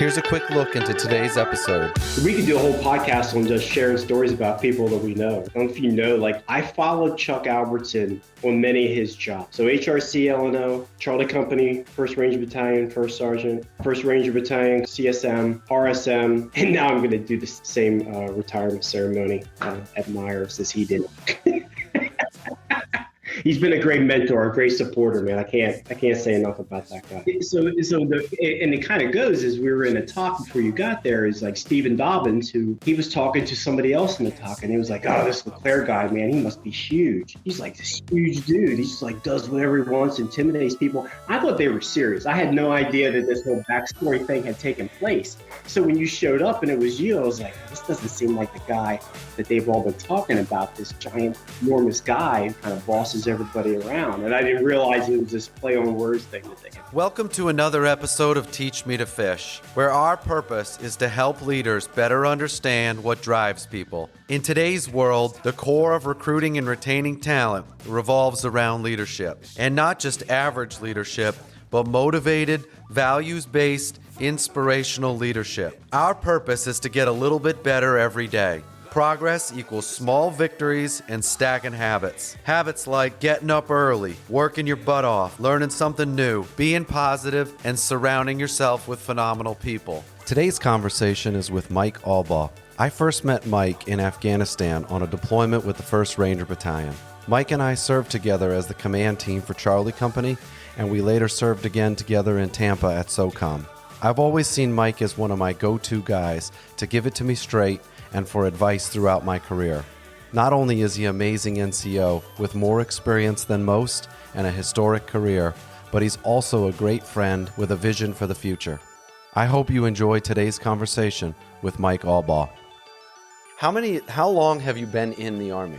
Here's a quick look into today's episode. We could do a whole podcast on just sharing stories about people that we know. I don't know if you know, I followed Chuck Albertson on many of his jobs. So HRC LNO, Charlie Company, 1st Ranger Battalion, 1st Sergeant, 1st Ranger Battalion, CSM, RSM, and now I'm going to do the same retirement ceremony at Myers as he did. He's been a great mentor, a great supporter, man. I can't say enough about that guy. And it kind of goes as we were in a talk before you got there is like Stephen Dobbins, who he was talking to somebody else in the talk, and he was like, "Oh, this LeClaire guy, man, he must be huge. He's like this huge dude. He just like does whatever he wants, intimidates people." I thought they were serious. I had no idea that this whole backstory thing had taken place. So when you showed up and it was you, I was like, this doesn't seem like the guy that they've all been talking about. This giant, enormous guy who kind of bosses everybody around. And I didn't realize it was this play on words thing that they had. Welcome to another episode of Teach Me to Fish, where our purpose is to help leaders better understand what drives people. In today's world, the core of recruiting and retaining talent revolves around leadership. And not just average leadership, but motivated, values-based, inspirational leadership. Our purpose is to get a little bit better every day. Progress equals small victories and stacking habits. Habits like getting up early, working your butt off, learning something new, being positive, and surrounding yourself with phenomenal people. Today's conversation is with Mike Albaugh. I first met Mike in Afghanistan on a deployment with the 1st Ranger Battalion. Mike and I served together as the command team for Charlie Company, and we later served again together in Tampa at SOCOM. I've always seen Mike as one of my go-to guys to give it to me straight and for advice throughout my career. Not only is he an amazing NCO with more experience than most and a historic career, but he's also a great friend with a vision for the future. I hope you enjoy today's conversation with Mike Albaugh. How long have you been in the Army?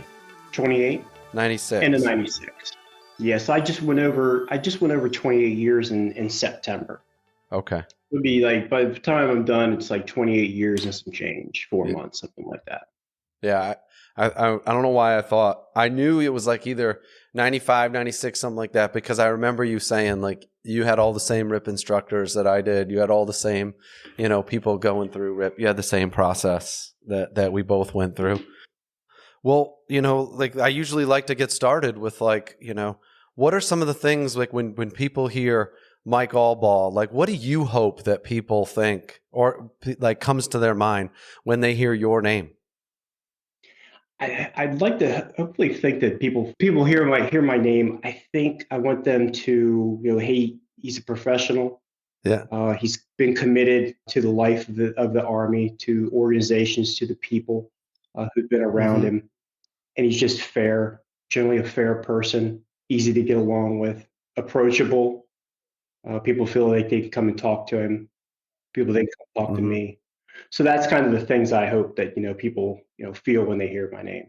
28. 96. And a 96. Yes, I just went over 28 years in September. Okay. It would be like, by the time I'm done, it's like 28 years and some change, 4 months, something like that. Yeah, I don't know why I thought. I knew it was like either 95, 96, something like that, because I remember you saying like you had all the same RIP instructors that I did. You had all the same, people going through RIP. You had the same process that we both went through. Well, like I usually like to get started with like, what are some of the things like when people hear Mike Albaugh, like what do you hope that people think or like comes to their mind when they hear your name? I'd like to hopefully think that people hear my name. I think I want them to, hey, he's a professional. Yeah. He's been committed to the life of the Army, to organizations, to the people who've been around him. And he's just fair, generally a fair person, easy to get along with, approachable. People feel like they can come and talk to him. People they can come talk to me. So that's kind of the things I hope that people feel when they hear my name.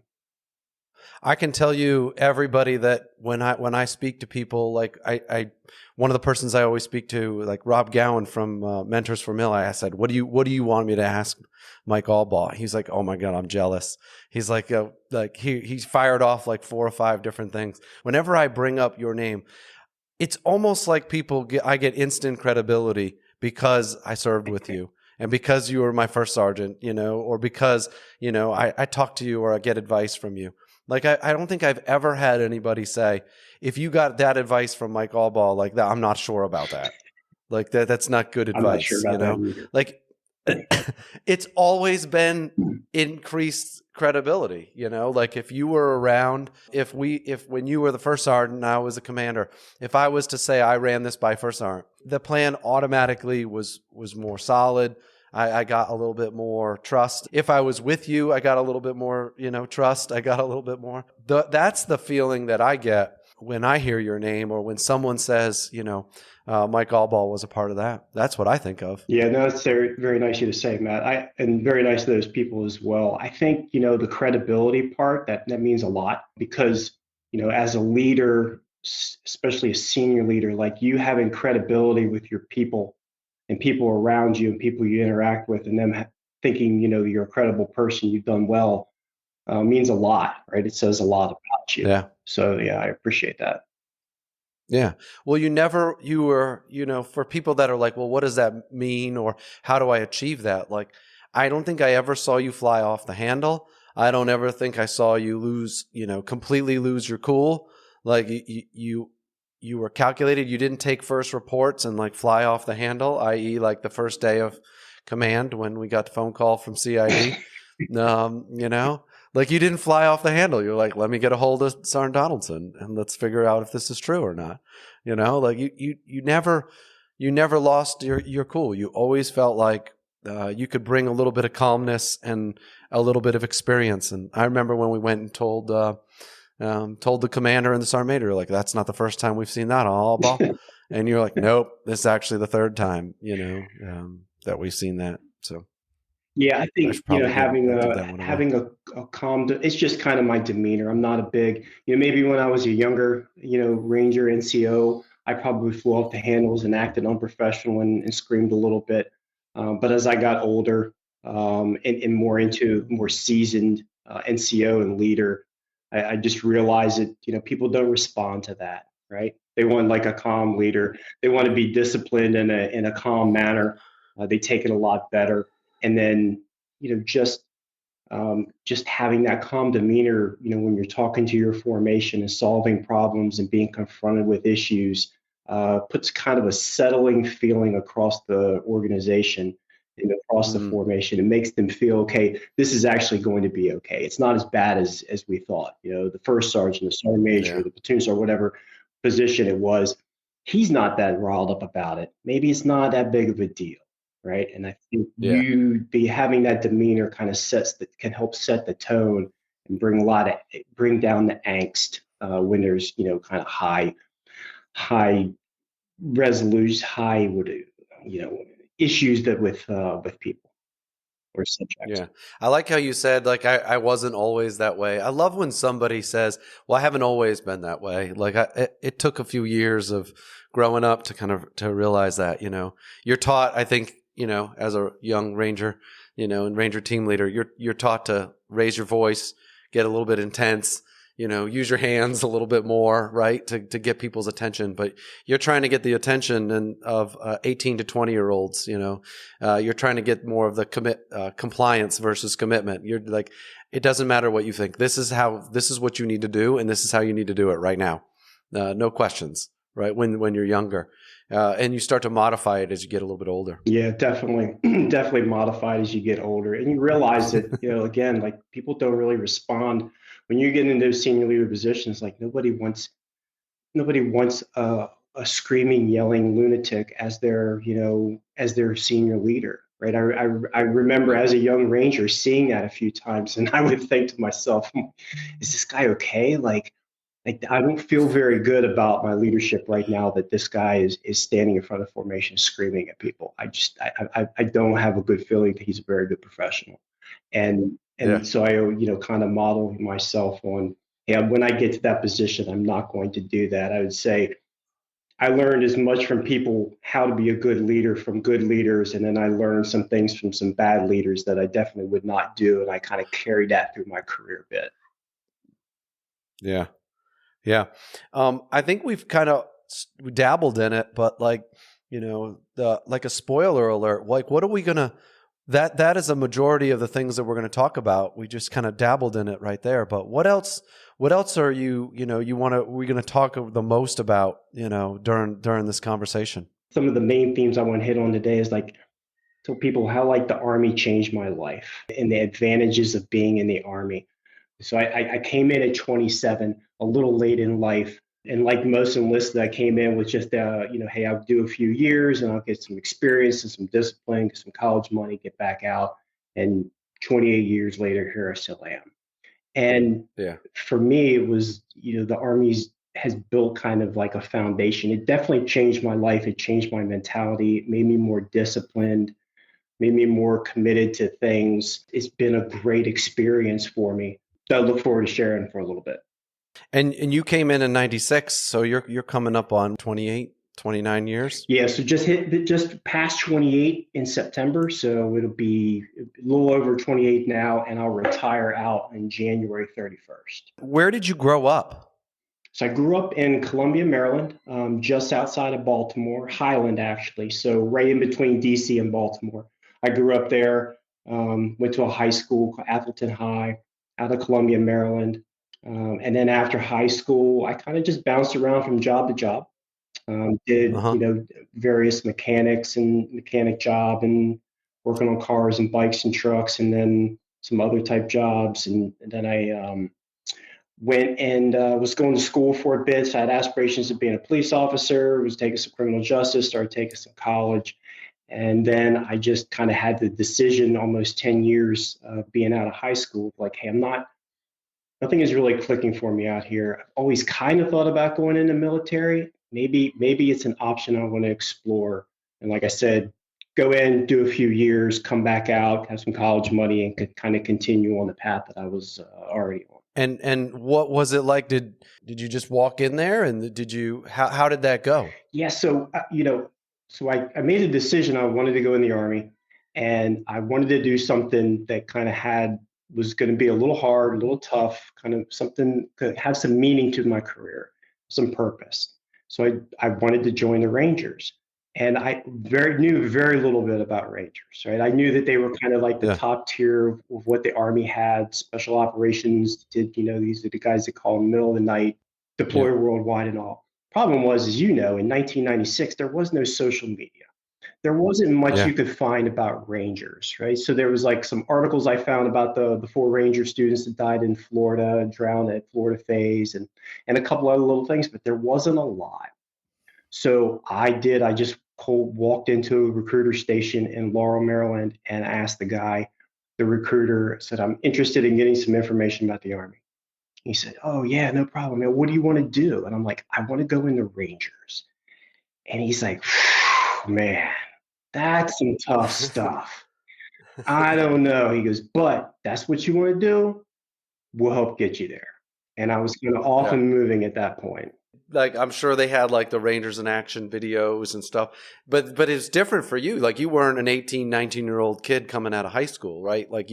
I can tell you, everybody, that when I speak to people, like I one of the persons I always speak to, like Rob Gowan from Mentors for Mill, I said, what do you want me to ask Mike Albaugh? He's like, oh my God, I'm jealous. He's like he's fired off like 4 or 5 different things. Whenever I bring up your name, it's almost like I get instant credibility because I served with you and because you were my first sergeant, or because, I talk to you or I get advice from you. Like, I don't think I've ever had anybody say, if you got that advice from Mike Albaugh like that, I'm not sure about that. Like that's not good advice, I'm not sure about that either. Like it's always been increased credibility, like if you were around, when you were the first sergeant and I was a commander, if I was to say I ran this by first sergeant, the plan automatically was more solid. I got a little bit more trust. If I was with you, I got a little bit more, trust. I got a little bit more. That's the feeling that I get when I hear your name or when someone says, Mike Albaugh was a part of that. That's what I think of. Yeah, no, it's very, very nice of you to say, Matt. And very nice to those people as well. I think, the credibility part, that means a lot because, as a leader, especially a senior leader, like you having credibility with your people and people around you and people you interact with and them thinking, you're a credible person, you've done well, means a lot, right? It says a lot about you. Yeah. So, yeah, I appreciate that. Yeah. Well, you were, for people that are like, well, what does that mean? Or how do I achieve that? Like, I don't think I ever saw you fly off the handle. I don't ever think I saw you completely lose your cool. Like you were calculated. You didn't take first reports and like fly off the handle, i.e. like the first day of command when we got the phone call from CID. You know, like you didn't fly off the handle. You're like, let me get a hold of Sergeant Donaldson and let's figure out if this is true or not. Like you never lost your cool. You always felt like you could bring a little bit of calmness and a little bit of experience. And I remember when we went and told the commander and the sergeant major, like, that's not the first time we've seen that on Albaugh. And you're like, nope, this is actually the third time, that we've seen that. So Yeah, I I think should probably give that one away. having a calm. It's just kind of my demeanor. I'm not a big, maybe when I was a younger, Ranger NCO, I probably flew off the handles and acted unprofessional and screamed a little bit. But as I got older, and more into more seasoned NCO and leader, I just realized that people don't respond to that, right? They want like a calm leader. They want to be disciplined in a calm manner. They take it a lot better. And then just having that calm demeanor, when you're talking to your formation and solving problems and being confronted with issues, puts kind of a settling feeling across the organization and across the Mm, formation. It makes them feel, okay, this is actually going to be okay. It's not as bad as we thought. The first sergeant, the sergeant major, yeah, the platoon sergeant, whatever position it was, he's not that riled up about it. Maybe it's not that big of a deal, right? And I think yeah, you be having that demeanor kind of can help set the tone and bring down the angst when there's kind of high resolution, issues that with people or subjects. yeah. I like how you said, like, I wasn't always that way. I love when somebody says, well, I haven't always been that way. Like, it took a few years of growing up to kind of to realize that, you're taught, I think, as a young Ranger, and Ranger team leader, you're taught to raise your voice, get a little bit intense, use your hands a little bit more, right, to get people's attention. But you're trying to get the attention of 18 to 20-year-olds. You're trying to get more of the compliance versus commitment. You're like, it doesn't matter what you think. This is what you need to do, and this is how you need to do it right now. No questions, right? When you're younger, and you start to modify it as you get a little bit older. Yeah, definitely, definitely modified as you get older, and you realize that again, like people don't really respond when you get into senior leader positions. Like nobody wants a screaming, yelling lunatic as their senior leader, right? I remember Yeah, as a young ranger seeing that a few times, and I would think to myself, "Is this guy okay?" Like I don't feel very good about my leadership right now that this guy is standing in front of formation screaming at people. I don't have a good feeling that he's a very good professional. And yeah. and so I kind of model myself on, yeah, when I get to that position, I'm not going to do that. I would say I learned as much from people how to be a good leader from good leaders, and then I learned some things from some bad leaders that I definitely would not do, and I kind of carried that through my career a bit. Yeah. Yeah. I think we've kind of dabbled in it, but like, the like a spoiler alert, like what are we going to that is a majority of the things that we're going to talk about. We just kind of dabbled in it right there. But what else are we're going to talk the most about, during this conversation? Some of the main themes I want to hit on today is like tell people how like the Army changed my life and the advantages of being in the Army. So I came in at 27, a little late in life. And like most enlisted, I came in with just, hey, I'll do a few years and I'll get some experience and some discipline, get some college money, get back out. And 28 years later, here I still am. And Yeah. for me, it was, the Army's has built kind of like a foundation. It definitely changed my life. It changed my mentality. It made me more disciplined, made me more committed to things. It's been a great experience for me that I look forward to sharing for a little bit. And you came in 96, so you're coming up on 28, 29 years. Yeah, so just past 28 in September, so it'll be a little over 28 now, and I'll retire out in January 31st. Where did you grow up? So I grew up in Columbia, Maryland, just outside of Baltimore, Highland actually. So right in between DC and Baltimore. I grew up there, went to a high school called Atherton High out of Columbia, Maryland. And then after high school, I kind of just bounced around from job to job. Did, Uh-huh. various mechanics and mechanic job and working on cars and bikes and trucks, and then some other type jobs. And then I went and was going to school for a bit. So I had aspirations of being a police officer, was taking some criminal justice, started taking some college. And then I just kind of had the decision almost 10 years being out of high school, like, hey, nothing is really clicking for me out here. I've always kind of thought about going in the military. Maybe it's an option I want to explore. And like I said, go in, do a few years, come back out, have some college money, and could kind of continue on the path that I was already on. And what was it like? Did you just walk in there, and how did that go? Yeah, so so I made a decision. I wanted to go in the army, and I wanted to do something that kind of was going to be a little hard, a little tough, kind of something to have some meaning to my career, some purpose. So I wanted to join the Rangers, and I knew very little bit about Rangers. Right, I knew that they were kind of like the Yeah. top tier of what the Army had. Special operations did. These are the guys that call them middle of the night, Yeah. deploy worldwide, and all. Problem was, as in 1996, there was no social media. There wasn't much Yeah. you could find about Rangers, right? So there was like some articles I found about the four Ranger students that died in Florida, drowned at Florida Phase, and a couple other little things, but there wasn't a lot. So I just cold walked into a recruiter station in Laurel, Maryland, and asked the recruiter, said, I'm interested in getting some information about the Army. He said, oh, yeah, no problem. Man, what do you want to do? And I'm like, I want to go in the Rangers. And he's like, man, that's some tough stuff. I don't know. He goes, but that's what you want to do. We'll help get you there. And I was kind of off Yeah. and moving at that point. Like, I'm sure they had like the Rangers in action videos and stuff, but it's different for you. Like, you weren't an 18, 19-year-old kid coming out of high school, right? Like,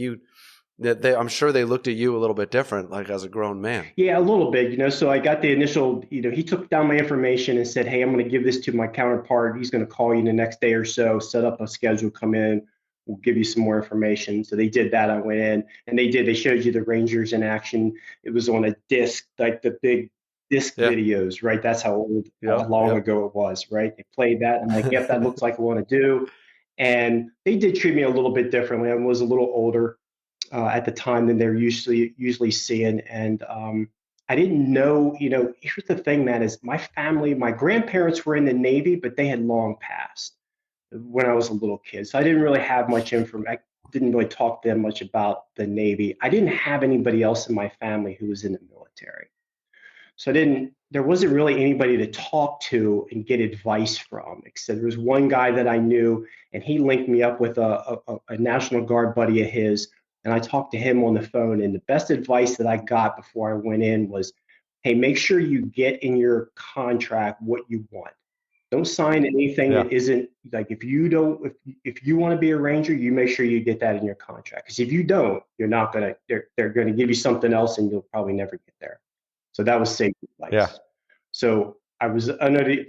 I'm sure they looked at you a little bit different, like as a grown man. Yeah, a little bit, So I got the initial, he took down my information and said, hey, I'm going to give this to my counterpart. He's going to call you the next day or so, set up a schedule, come in. We'll give you some more information. So they did that. I went in and they showed you the Rangers in action. It was on a disc, like the big disc Yeah. videos, right? That's how Yeah. long ago it was, right? They played that. I'm like, yep, that looks like I want to do. And they did treat me a little bit differently. I was a little older at the time than they're usually seeing. And I didn't know, here's the thing, man, is my grandparents were in the Navy, but they had long passed when I was a little kid. So I didn't really have much information. I didn't really talk to them much about the Navy. I didn't have anybody else in my family who was in the military. So there wasn't really anybody to talk to and get advice from, except there was one guy that I knew, and he linked me up with a National Guard buddy of his. And I talked to him on the phone. And the best advice that I got before I went in was, hey, make sure you get in your contract what you want. Don't sign anything Yeah. that isn't like, if you want to be a Ranger, you make sure you get that in your contract. Because if you don't, you're not gonna they're gonna give you something else and you'll probably never get there. So that was safe Yeah. advice. So I was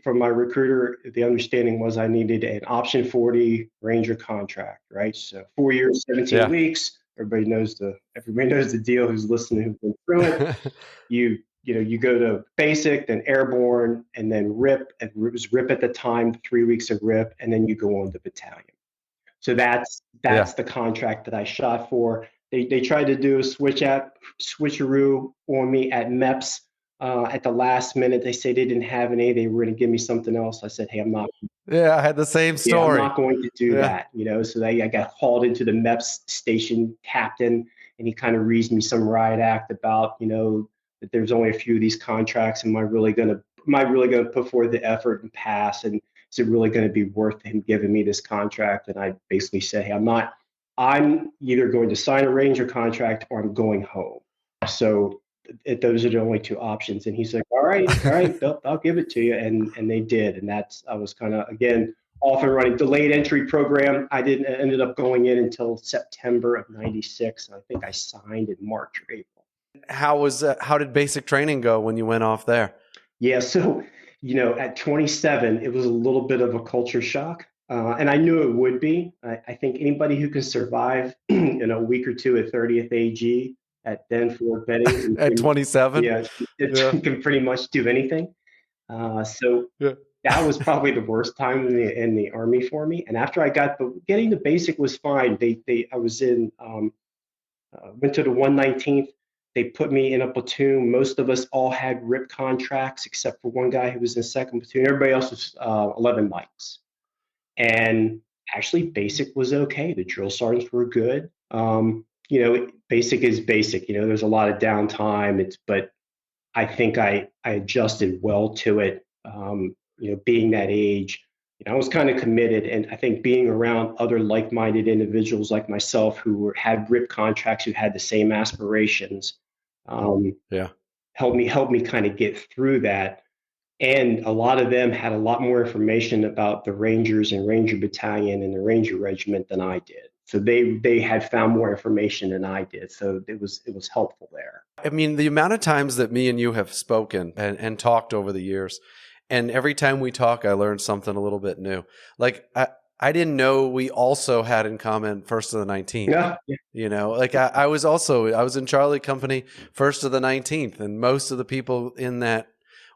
from my recruiter, the understanding was I needed an option 40 Ranger contract, right? So 4 years, 17 Yeah. weeks. Everybody knows the deal who's listening, who's been through it. You go to basic, then airborne, and then RIP. And it was RIP at the time, 3 weeks of RIP, and then you go on to battalion. So that's Yeah. the contract that I shot for. They tried to do a switcheroo on me at MEPS at the last minute. They say they didn't have any. They were going to give me something else. I said, hey, I'm not. Yeah. I had the same Yeah, I'm story. not going to do Yeah. that. So I got called into the MEPS station captain, and he kind of reasoned me some riot act about that there's only a few of these contracts. Am I really going to put forth the effort and pass? And is it really going to be worth him giving me this contract? And I basically said, hey, I'm not. I'm either going to sign a Ranger contract or I'm going home. So those are the only two options. And he's like, all right, I'll give it to you. And they did. And I was kind of, again, off and running. Delayed entry program. Ended up going in until September of '96. And I think I signed in March or April. How did basic training go when you went off there? Yeah, so, at 27, it was a little bit of a culture shock. And I knew it would be. I think anybody who can survive in a week or two at 30th AG at then Fort Benning, At 27? yeah, it Yeah. can pretty much do anything. So Yeah. that was probably the worst time in the Army for me. And after I got getting the basic was fine. I was in went to the 119th. They put me in a platoon. Most of us all had RIP contracts except for one guy who was in second platoon. Everybody else was 11 mics. And actually, basic was okay. The drill sergeants were good. Basic is basic. There's a lot of downtime. But I think I adjusted well to it. Being that age, I was kind of committed, and I think being around other like-minded individuals like myself had RIP contracts, who had the same aspirations, Yeah. helped me kind of get through that. And a lot of them had a lot more information about the Rangers and Ranger Battalion and the Ranger Regiment than I did. So they had found more information than I did. So it was helpful there. I mean, the amount of times that me and you have spoken and talked over the years, and every time we talk, I learned something a little bit new. Like I didn't know we also had in common first of the 19th. Yeah. Like I was in Charlie Company first of the 19th, and most of the people in that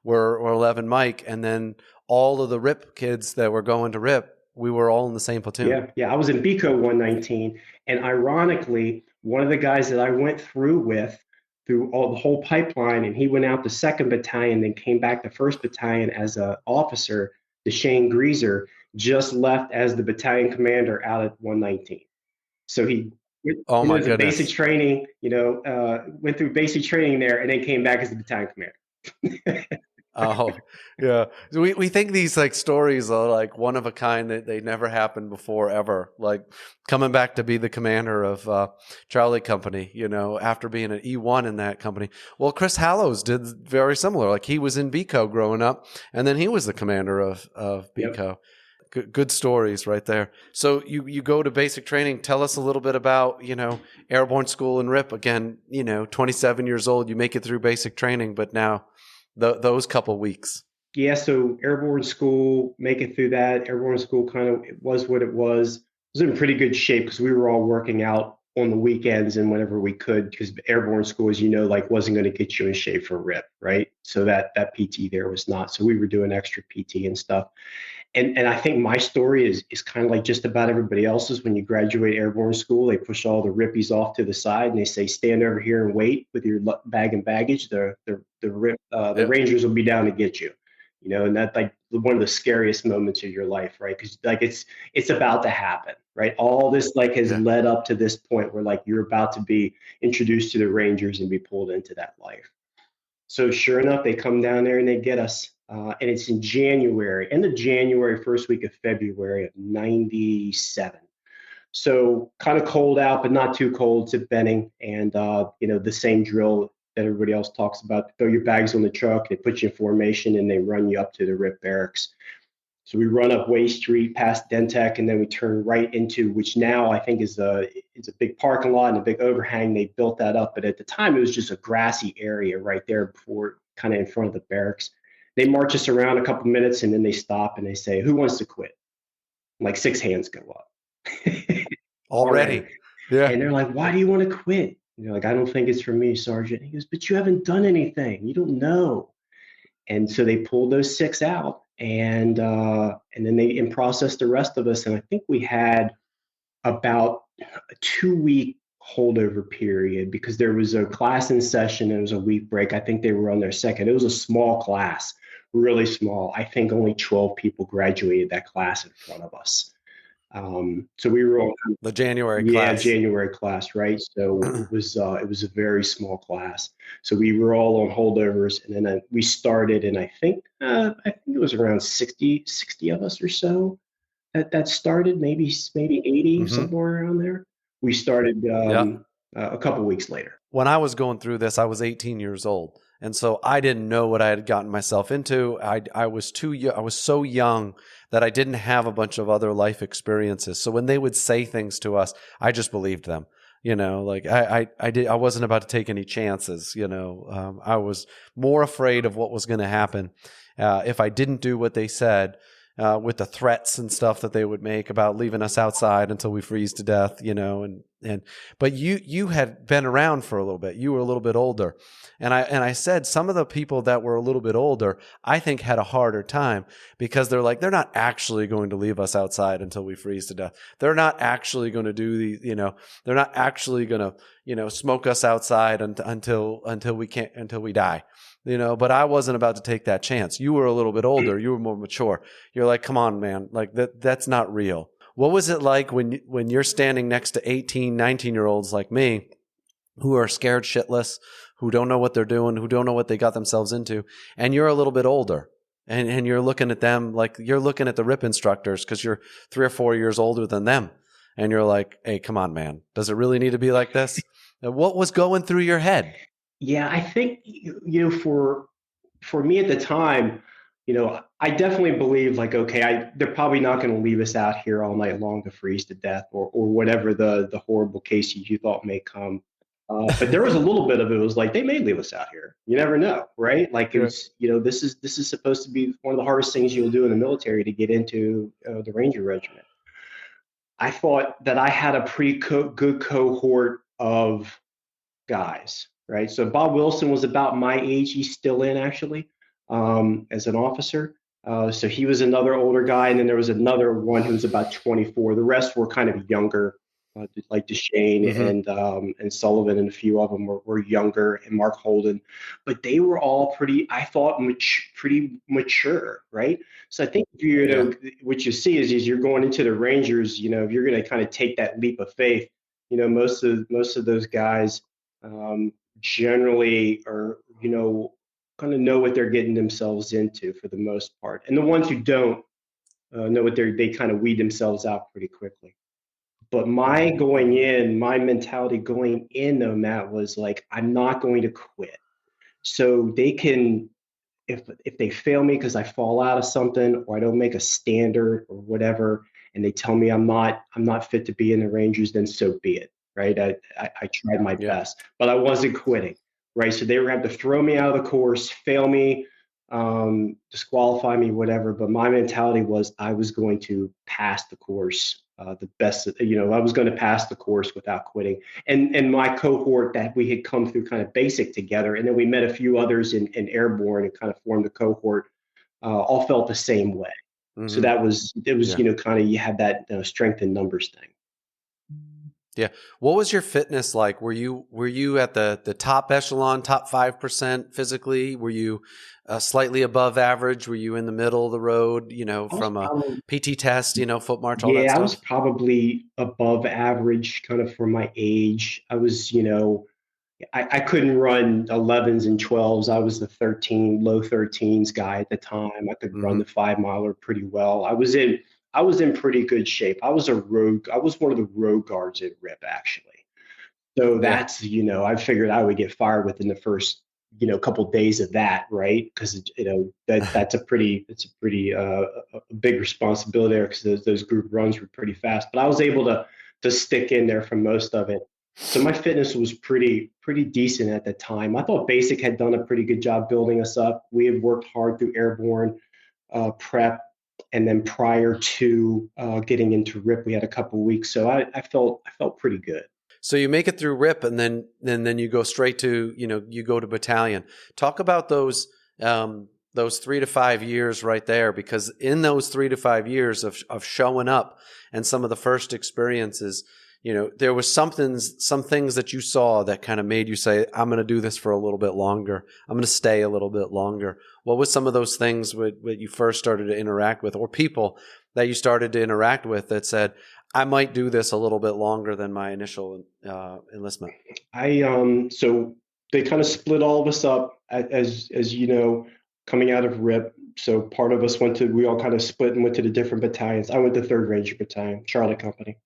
were 11 Mike, and then all of the RIP kids that were going to RIP, we were all in the same platoon. Yeah. I was in BCO 119, and ironically, one of the guys that I went through all the whole pipeline, and he went out to second battalion, then came back to first battalion as an officer. Shane Greaser just left as the battalion commander out at 119. So he Oh my the goodness. basic training, went through basic training there, and then came back as the battalion commander. Oh, yeah. We think these like stories are like one of a kind, that they never happened before ever. Like coming back to be the commander of Charlie Company, after being an E1 in that company. Well, Chris Hallows did very similar. Like he was in BCO growing up, and then he was the commander of BCO. Yep. Good stories right there. So you go to basic training. Tell us a little bit about, airborne school and RIP. Again, 27 years old, you make it through basic training, but now those couple weeks. Yeah, so airborne school, make it through that. Airborne school kind of, it was what it was. It was in pretty good shape because we were all working out on the weekends and whenever we could, because airborne school, as wasn't going to get you in shape for RIP, right? So that PT there was not. So we were doing extra PT and stuff. And I think my story is kind of like just about everybody else's. When you graduate airborne school, they push all the rippies off to the side and they say, stand over here and wait with your bag and baggage. The Rangers will be down to get you. And that's like one of the scariest moments of your life, right? Because like it's about to happen, right? All this has led up to this point where you're about to be introduced to the Rangers and be pulled into that life. So sure enough, they come down there and they get us. And it's in January, end of January, first week of February of 97. So kind of cold out, but not too cold to Benning. And, the same drill that everybody else talks about. Throw your bags on the truck, they put you in formation, and they run you up to the RIP barracks. So we run up Way Street past Dentec, and then we turn right into, which now I think it's a big parking lot and a big overhang. They built that up, but at the time it was just a grassy area right there before, kind of in front of the barracks. They march us around a couple minutes, and then they stop and they say, "Who wants to quit?" Like 6 hands go up. Already. Yeah. And they're like, "Why do you want to quit?" And you're like, "I don't think it's for me, Sergeant." He goes, "But you haven't done anything. You don't know." And so they pulled those 6 out, and then they processed the rest of us. And I think we had about a 2-week holdover period because there was a class in session and it was a week break. I think they were on their second. It was a small class, really small. I think only 12 people graduated that class in front of us. So we were all the January class. Yeah, January class, right? So it was a very small class. So we were all on holdovers, and then we started, and I think it was around 60 of us or so that started, maybe 80, somewhere around there. We started a couple weeks later. When I was going through this, I was 18 years old. And so I didn't know what I had gotten myself into. I was too young. I was so young that I didn't have a bunch of other life experiences. So when they would say things to us, I just believed them. Like I wasn't about to take any chances. I was more afraid of what was going to happen if I didn't do what they said, with the threats and stuff that they would make about leaving us outside until we freeze to death. But you had been around for a little bit. You were a little bit older, and I said some of the people that were a little bit older, I think, had a harder time because they're not actually going to leave us outside until we freeze to death. They're not actually going to do they're not actually going to, smoke us outside until we die. But I wasn't about to take that chance. You were a little bit older. You were more mature. You're like, come on, man. Like that's not real. What was it like when you're standing next to 18, 19-year-olds like me who are scared shitless, who don't know what they're doing, who don't know what they got themselves into, and you're a little bit older and you're looking at them like you're looking at the RIP instructors because you're 3 or 4 years older than them. And you're like, hey, come on, man. Does it really need to be like this? What was going through your head? Yeah, I think for me at the time, I definitely believe like, okay, they're probably not going to leave us out here all night long to freeze to death or whatever the horrible cases you thought may come. But there was a little bit of it was like they may leave us out here. You never know, right? Like it's this is supposed to be one of the hardest things you'll do in the military to get into the Ranger Regiment. I thought that I had a pretty good cohort of guys, right? So Bob Wilson was about my age. He's still in actually as an officer. So he was another older guy, and then there was another one who was about 24. The rest were kind of younger, like Deshane Mm-hmm. and Sullivan, and a few of them were younger, and Mark Holden. But they were all pretty, I thought, pretty mature, right? So I think Yeah. what you see is you're going into the Rangers. If you're going to kind of take that leap of faith, most of those guys generally are, kind of know what they're getting themselves into for the most part. And the ones who don't know what they kind of weed themselves out pretty quickly. But my mentality going in though, Matt, was like, I'm not going to quit. So they can, if they fail me because I fall out of something or I don't make a standard or whatever, and they tell me I'm not fit to be in the Rangers, then so be it, right? I tried my Yeah. best, but I wasn't quitting, right? So they were going to throw me out of the course, fail me, disqualify me, whatever. But my mentality was I was going to pass the course, the best, I was going to pass the course without quitting. And my cohort that we had come through kind of basic together, and then we met a few others in airborne and kind of formed a cohort, all felt the same way. So Mm-hmm. that was it was Yeah. kind of you had that strength in numbers thing. Yeah. What was your fitness like? Were you at the top echelon, top 5% physically? Were you slightly above average? Were you in the middle of the road, I was from a probably PT test, foot march, all that Yeah, I was stuff? probably above average kind of for my age. I was, I couldn't run 11s and 12s. I was the low 13s guy at the time. I could run Mm-hmm. the 5 miler pretty well. I was in pretty good shape. I was one of the road guards at RIP actually. So Yeah. that's, I figured I would get fired within the first, couple of days of that, right? Because that's a pretty a big responsibility there because those group runs were pretty fast. But I was able to stick in there for most of it. So my fitness was pretty decent at the time. I thought Basic had done a pretty good job building us up. We had worked hard through airborne prep, and then prior to getting into RIP, we had a couple of weeks. So I felt pretty good. So you make it through RIP, and then you go straight to you go to battalion. Talk about those 3 to 5 years right there, because in those 3 to 5 years of showing up and some of the first experiences, there was some things that you saw that kind of made you say, I'm going to do this for a little bit longer. I'm going to stay a little bit longer. What was some of those things that you first started to interact with, or people that you started to interact with that said, I might do this a little bit longer than my initial enlistment? So they kind of split all of us up as coming out of RIP. So part of us we all kind of split and went to the different battalions. I went to 3rd Ranger Battalion, Charlie Company,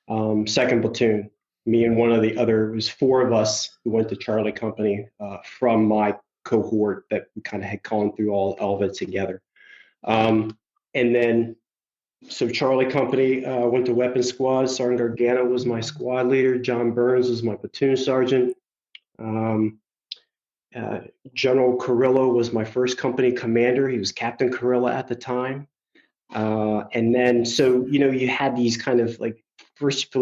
2nd Platoon. Me and one of the other, it was 4 of us who went to Charlie Company from my cohort that we kind of had gone through all of it together. And then So Charlie Company went to Weapons Squad. Sergeant Gargano was my squad leader. John Burns was my platoon sergeant. Um, uh, General Carrillo was my first company commander. He was Captain Carrillo at the time. And then, so, you had these kind of like first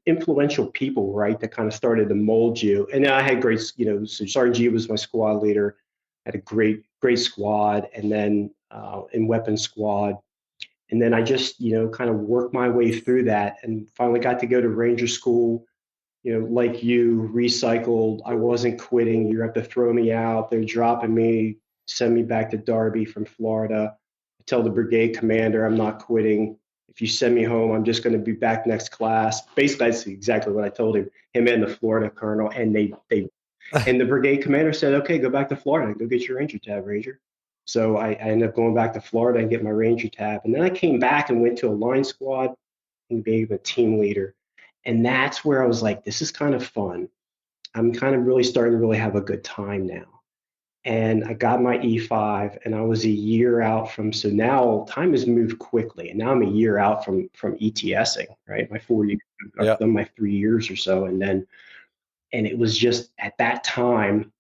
influential people, right, that kind of started to mold you. And I had great, so Sergeant G was my squad leader, had a great squad. And then in Weapons Squad, and then I just, kind of worked my way through that and finally got to go to Ranger School. Like you, recycled. I wasn't quitting. You have to throw me out. They're dropping me, send me back to Darby from Florida. I tell the brigade commander I'm not quitting. If you send me home, I'm just going to be back next class. Basically, that's exactly what I told him and the Florida colonel. And and the brigade commander said, okay, go back to Florida and go get your Ranger tab, Ranger. So I ended up going back to Florida and get my Ranger tab. And then I came back and went to a line squad and being a team leader. And that's where I was like, this is kind of fun. I'm kind of really starting to really have a good time now. And I got my E5 and I was a year out so now time has moved quickly. And now I'm a year out from ETSing, right? My 4 years, I've done my 3 years or so. And it was just at that time,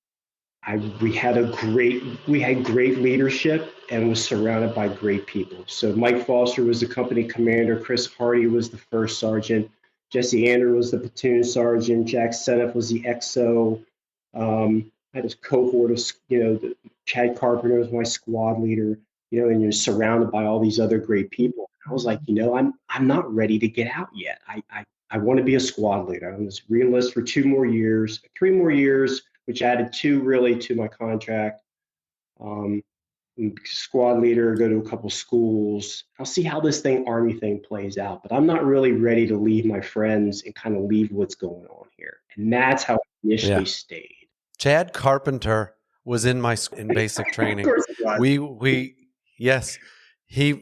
we had great leadership and was surrounded by great people. So Mike Foster was the company commander. Chris Hardy was the first sergeant. Jesse Ander was the platoon sergeant. Jack Seneff was the XO. I had a cohort of, Chad Carpenter was my squad leader, and you're surrounded by all these other great people. I was like, I'm not ready to get out yet. I want to be a squad leader. I was re-enlist for 3 more years, which added 2 really to my contract. Squad leader, go to a couple schools. I'll see how this Army thing plays out, but I'm not really ready to leave my friends and kind of leave what's going on here. And that's how I initially stayed. Chad Carpenter was in in basic training. Of course it was. Yes. He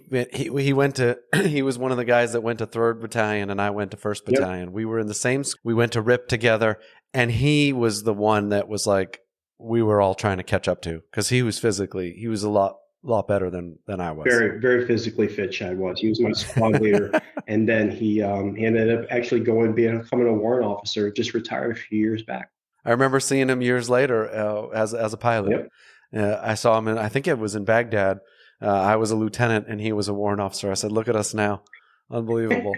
went to, he was one of the guys that went to 3rd Battalion and I went to 1st Battalion. Yep. We were in the same, we went to RIP together, and he was the one that was like, we were all trying to catch up to, because he was a lot better than I was. Very, very physically fit, Chad was. He was my squad leader. And then he ended up actually becoming a warrant officer, just retired a few years back. I remember seeing him years later as a pilot. Yep. I saw him I think it was in Baghdad. I was a lieutenant and he was a warrant officer. I said, look at us now. Unbelievable.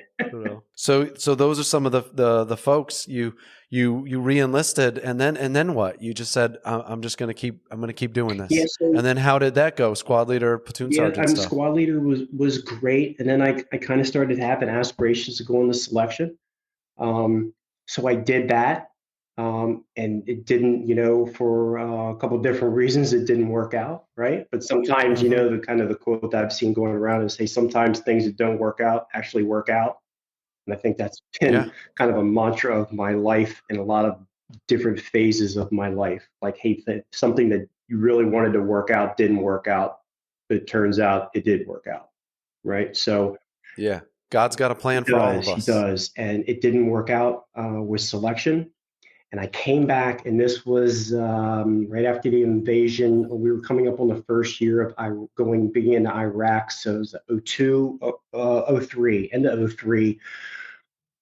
So those are some of the folks you re-enlisted, and then what? You just said, I'm going to keep doing this. Yeah, and then how did that go? Squad leader, platoon sergeant stuff. Squad leader was great. And then I kind of started having aspirations to go in the selection. So I did that. And it didn't, for a couple of different reasons, it didn't work out, right? But sometimes, the kind of the quote that I've seen going around is, hey, sometimes things that don't work out actually work out. And I think that's been kind of a mantra of my life in a lot of different phases of my life. Like, hey, something that you really wanted to work out didn't work out, but it turns out it did work out, right? So yeah, God's got a plan for all of us. He does, and it didn't work out with selection. And I came back, and this was right after the invasion. We were coming up on the first year of being in Iraq. So it was 02, 03, end of 03.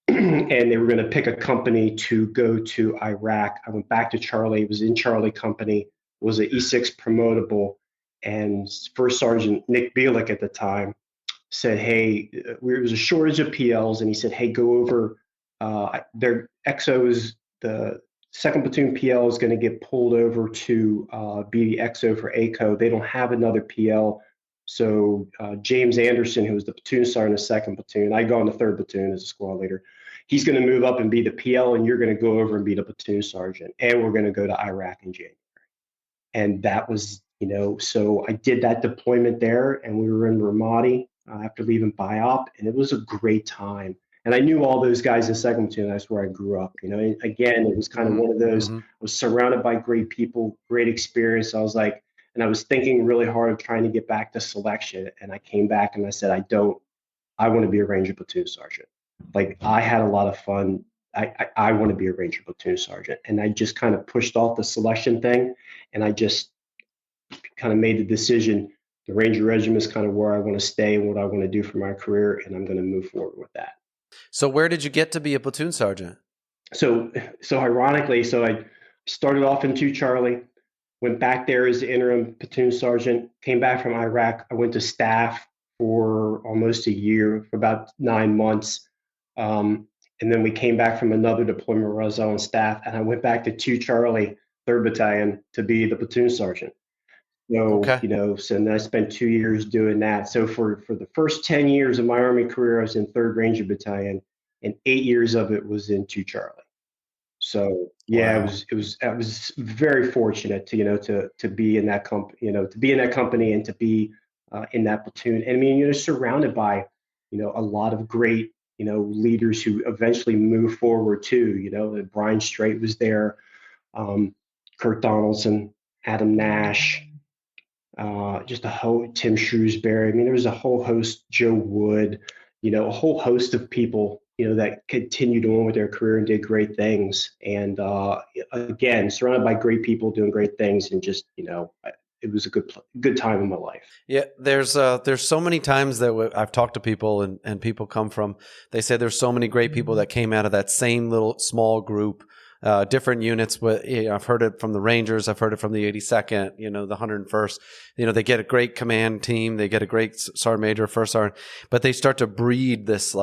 And they were going to pick a company to go to Iraq. I went back to Charlie. It was in Charlie Company. It was an E6 promotable. And First Sergeant Nick Bielik at the time said, hey, there was a shortage of PLs. And he said, hey, go over their XOs. The 2nd Platoon PL is going to get pulled over to be the XO for ACO. They don't have another PL. So James Anderson, who was the platoon sergeant of 2nd Platoon, I'd gone to 3rd Platoon as a squad leader. He's going to move up and be the PL, and you're going to go over and be the platoon sergeant. And we're going to go to Iraq in January. And that was, so I did that deployment there, and we were in Ramadi after leaving BIOP, and it was a great time. And I knew all those guys in 2nd Platoon. That's where I grew up. Again, it was kind of one of those. I was surrounded by great people, great experience. I was like, and I was thinking really hard of trying to get back to selection. And I came back and I said, I want to be a Ranger platoon sergeant. Like, I had a lot of fun. I want to be a Ranger platoon sergeant. And I just kind of pushed off the selection thing. And I just kind of made the decision the Ranger Regiment is kind of where I want to stay and what I want to do for my career, and I'm going to move forward with that. So where did you get to be a platoon sergeant? So ironically, so I started off in 2 Charlie, went back there as the interim platoon sergeant, came back from Iraq. I went to staff for almost a year, for about 9 months. And then we came back from another deployment where I was on staff, and I went back to 2 Charlie, 3rd Battalion, to be the platoon sergeant. So, Okay. so then I spent 2 years doing that. So for the first 10 years of my Army career, I was in 3rd Ranger Battalion, and 8 years of it was in 2 Charlie. So yeah, Wow. I was very fortunate to, to be in that company, to be in that company and to be in that platoon. And I mean, you're surrounded by, a lot of great, leaders who eventually move forward too. Brian Strait was there, Kurt Donaldson, Adam Nash, just a whole Tim Shrewsbury. I mean, there was a whole host, Joe Wood, a whole host of people, that continued on with their career and did great things. And again, surrounded by great people doing great things, and just, it was a good time in my life. Yeah, there's so many times that I've talked to people and people come from, they say there's so many great people that came out of that same little small group, different units. But I've heard it from the Rangers, I've heard it from the 82nd, the 101st. They get a great command team, they get a great sergeant major, first sergeant, but they start to breed this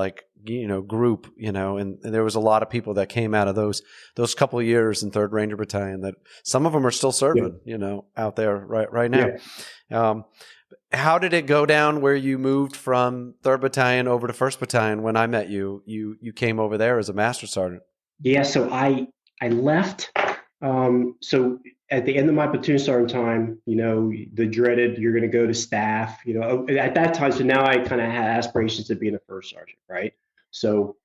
group, and there was a lot of people that came out of those couple of years in 3rd Ranger Battalion that some of them are still serving, out there right now. Yeah. How did it go down where you moved from 3rd Battalion over to 1st Battalion? When I met you, you came over there as a master sergeant. Yeah, so I left. So at the end of my platoon sergeant time, the dreaded, you're going to go to staff, at that time. So now I kind of had aspirations to being a first sergeant, right? So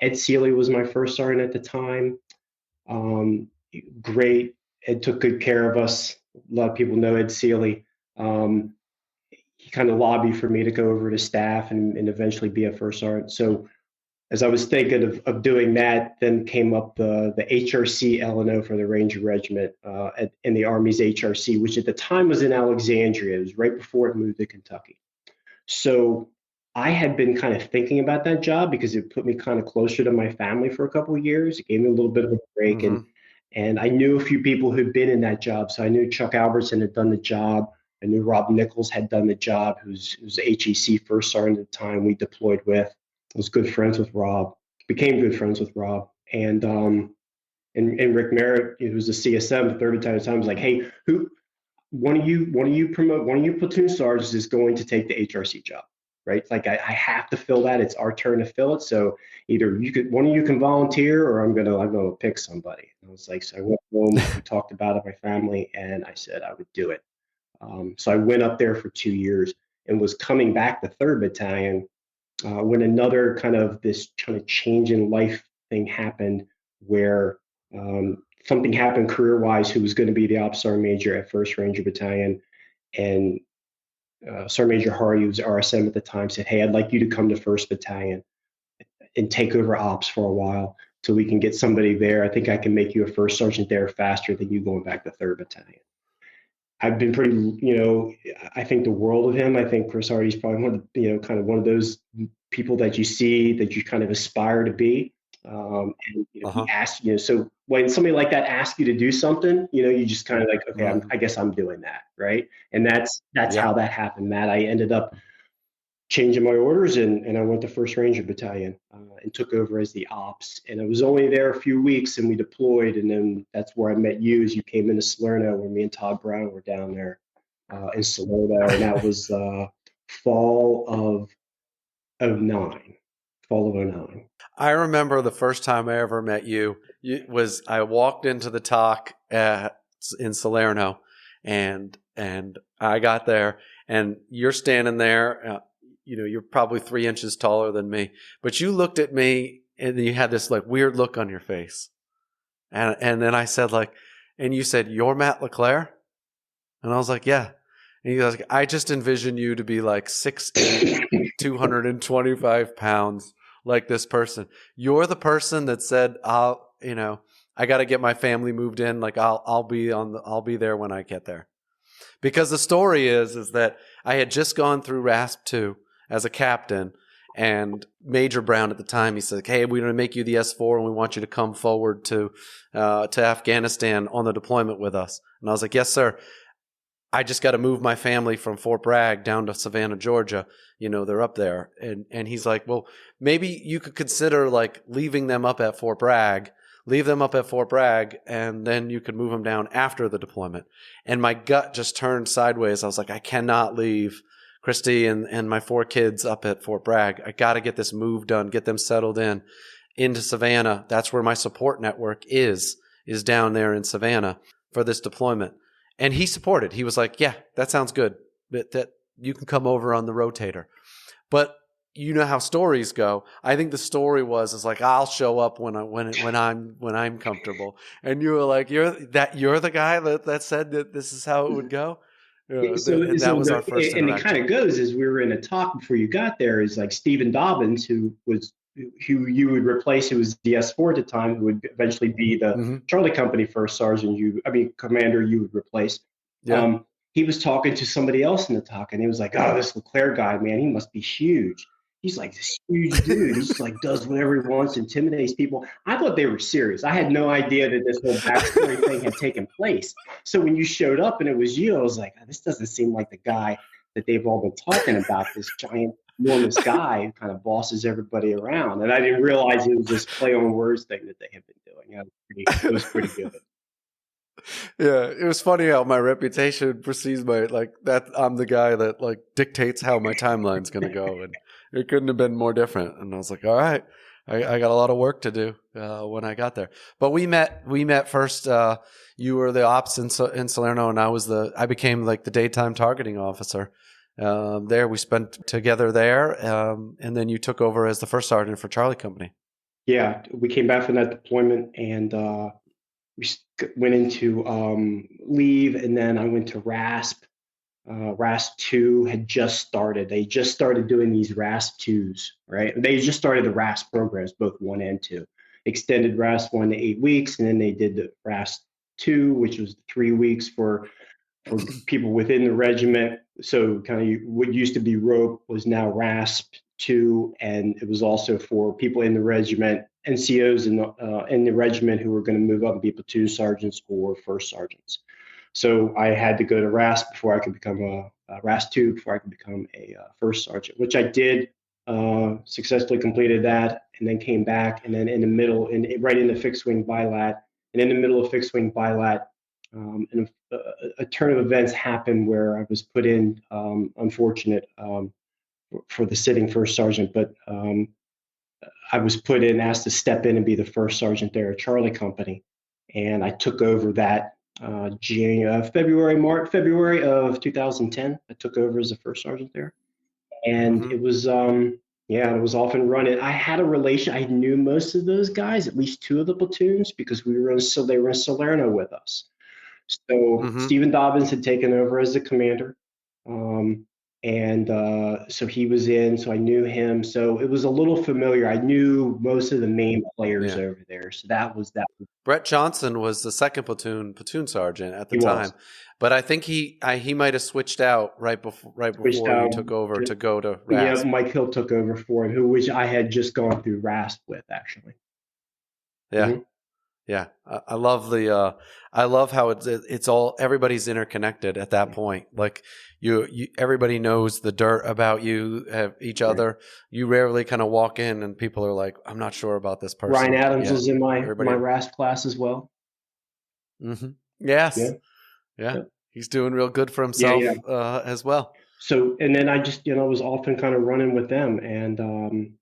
Ed Seeley was my first sergeant at the time. Great. Ed took good care of us. A lot of people know Ed Seeley. He kind of lobbied for me to go over to staff and eventually be a first sergeant. So as I was thinking of doing that, then came up the HRC LNO for the Ranger Regiment in the Army's HRC, which at the time was in Alexandria. It was right before it moved to Kentucky. So I had been kind of thinking about that job because it put me kind of closer to my family for a couple of years. It gave me a little bit of a break. Mm-hmm. And I knew a few people who'd been in that job. So I knew Chuck Albertson had done the job. I knew Rob Nichols had done the job, who's HEC first sergeant at the time we deployed with. I was good friends with Rob, became good friends with Rob. And Rick Merritt, who was the CSM, the 3rd Battalion at the time, was like, hey, one of you platoon sergeants is going to take the HRC job, right? Like I have to fill that. It's our turn to fill it. So either one of you can volunteer, or I'm gonna pick somebody. And I was like, so I went home, we talked about it, my family, and I said I would do it. So I went up there for 2 years and was coming back to 3rd Battalion when another this kind of change in life thing happened, where something happened career-wise. Who was going to be the ops sergeant major at 1st Ranger Battalion, and Sergeant Major Hari, who was RSM at the time, said, hey, I'd like you to come to 1st Battalion and take over ops for a while so we can get somebody there. I think I can make you a first sergeant there faster than you going back to 3rd Battalion. I've been pretty, I think the world of him. I think Chris Hardy's probably one of, kind of one of those people that you see that you kind of aspire to be. And he asks, so when somebody like that asks you to do something, you just kind of like, okay, I guess I'm doing that, right? And that's how that happened, Matt. I ended up changing my orders, and I went to 1st Ranger Battalion and took over as the ops. And I was only there a few weeks, and we deployed, and then that's where I met you as you came into Salerno, where me and Todd Brown were down there in Salerno, and that was fall of 09. Fall of 09. I remember the first time I ever met you was I walked into the talk in Salerno, and I got there, and you're standing there. You're probably 3 inches taller than me, but you looked at me and you had this weird look on your face. And then I said and you said, you're Matt LeClaire? And I was like, yeah. And he was like, I just envision you to be 6'8", 225 pounds, like this person. You're the person that said, I got to get my family moved in. I'll be there when I get there. Because the story is that I had just gone through RASP 2 as a captain, and Major Brown at the time, he said, "Hey, we're going to make you the S4, and we want you to come forward to Afghanistan on the deployment with us." And I was like, "Yes, sir. I just got to move my family from Fort Bragg down to Savannah, Georgia. You know, they're up there." And he's like, "Well, maybe you could consider like leaving them up at Fort Bragg, and then you could move them down after the deployment." And my gut just turned sideways. I was like, I cannot leave Christy and my 4 kids up at Fort Bragg. I got to get this move done, get them settled into Savannah. That's where my support network is down there in Savannah for this deployment. And he supported. He was like, "Yeah, that sounds good. That you can come over on the rotator." But you know how stories go. I think the story is like, "I'll show up when I'm comfortable." And you were like, "You're the guy that said that this is how it would go." And that was our first and it interaction. kind of goes as we were in a talk before you got there is like Stephen Dobbins, who you would replace, who was the S4 at the time, who would eventually be the Charlie Company first sergeant, commander you would replace. Yeah. He was talking to somebody else in the talk, and he was like, "Oh, this Leclerc guy, man, he must be huge. He's like this huge dude. He's like does whatever he wants, intimidates people." I thought they were serious. I had no idea that this whole backstory thing had taken place. So when you showed up and it was you, I was like, "This doesn't seem like the guy that they've all been talking about, this giant, enormous guy who kind of bosses everybody around." And I didn't realize it was this play on words thing that they had been doing. Yeah, it was pretty good. Yeah, it was funny how my reputation precedes my that I'm the guy that like dictates how my timeline's going to go, and it couldn't have been more different. And I was like, "All right, I got a lot of work to do when I got there." But we met first. You were the ops in Salerno, and I became like the daytime targeting officer. There, we spent together there, and then you took over as the first sergeant for Charlie Company. Yeah, we came back from that deployment, and we went into leave, and then I went to RASP. RASP 2 had just started. They just started doing these RASP 2s, right? They just started the RASP programs, both 1 and 2. Extended RASP 1 to 8 weeks, and then they did the RASP 2, which was 3 weeks for people within the regiment. So kind of what used to be ROPE was now RASP 2, and it was also for people in the regiment, NCOs in the regiment who were going to move up and be platoon sergeants or first sergeants. So I had to go to RASP before I could become a RASP 2 before I could become a first sergeant, which I did. Successfully completed that, and then came back, and then in the middle, right in the fixed wing bilat, and in the middle of fixed wing bilat, and a turn of events happened where I was put in, unfortunate for the sitting first sergeant, but I was put in, asked to step in and be the first sergeant there at Charlie Company, and I took over that February of 2010. I took over as the first sergeant there, and it was it was off and running. I had a relation. I knew most of those guys, at least 2 of the platoons, because they were in Salerno with us. So Stephen Dobbins had taken over as the commander, and so he was in. So I knew him. So it was a little familiar. I knew most of the main players over there. So that was that. Brett Johnson was the second platoon sergeant at the He time, was. But I think he might have switched out right before you took over to go to RASP. Yeah, Mike Hill took over for him, which I had just gone through RASP with, actually. Yeah. Yeah, I love I love how it's all, everybody's interconnected at that point. Like you everybody knows the dirt about each other. You rarely kind of walk in and people are like, "I'm not sure about this person." Ryan Adams was in my RASP class as well. Yes. Yeah. He's doing real good for himself as well. So, and then I just, was often kind of running with them, and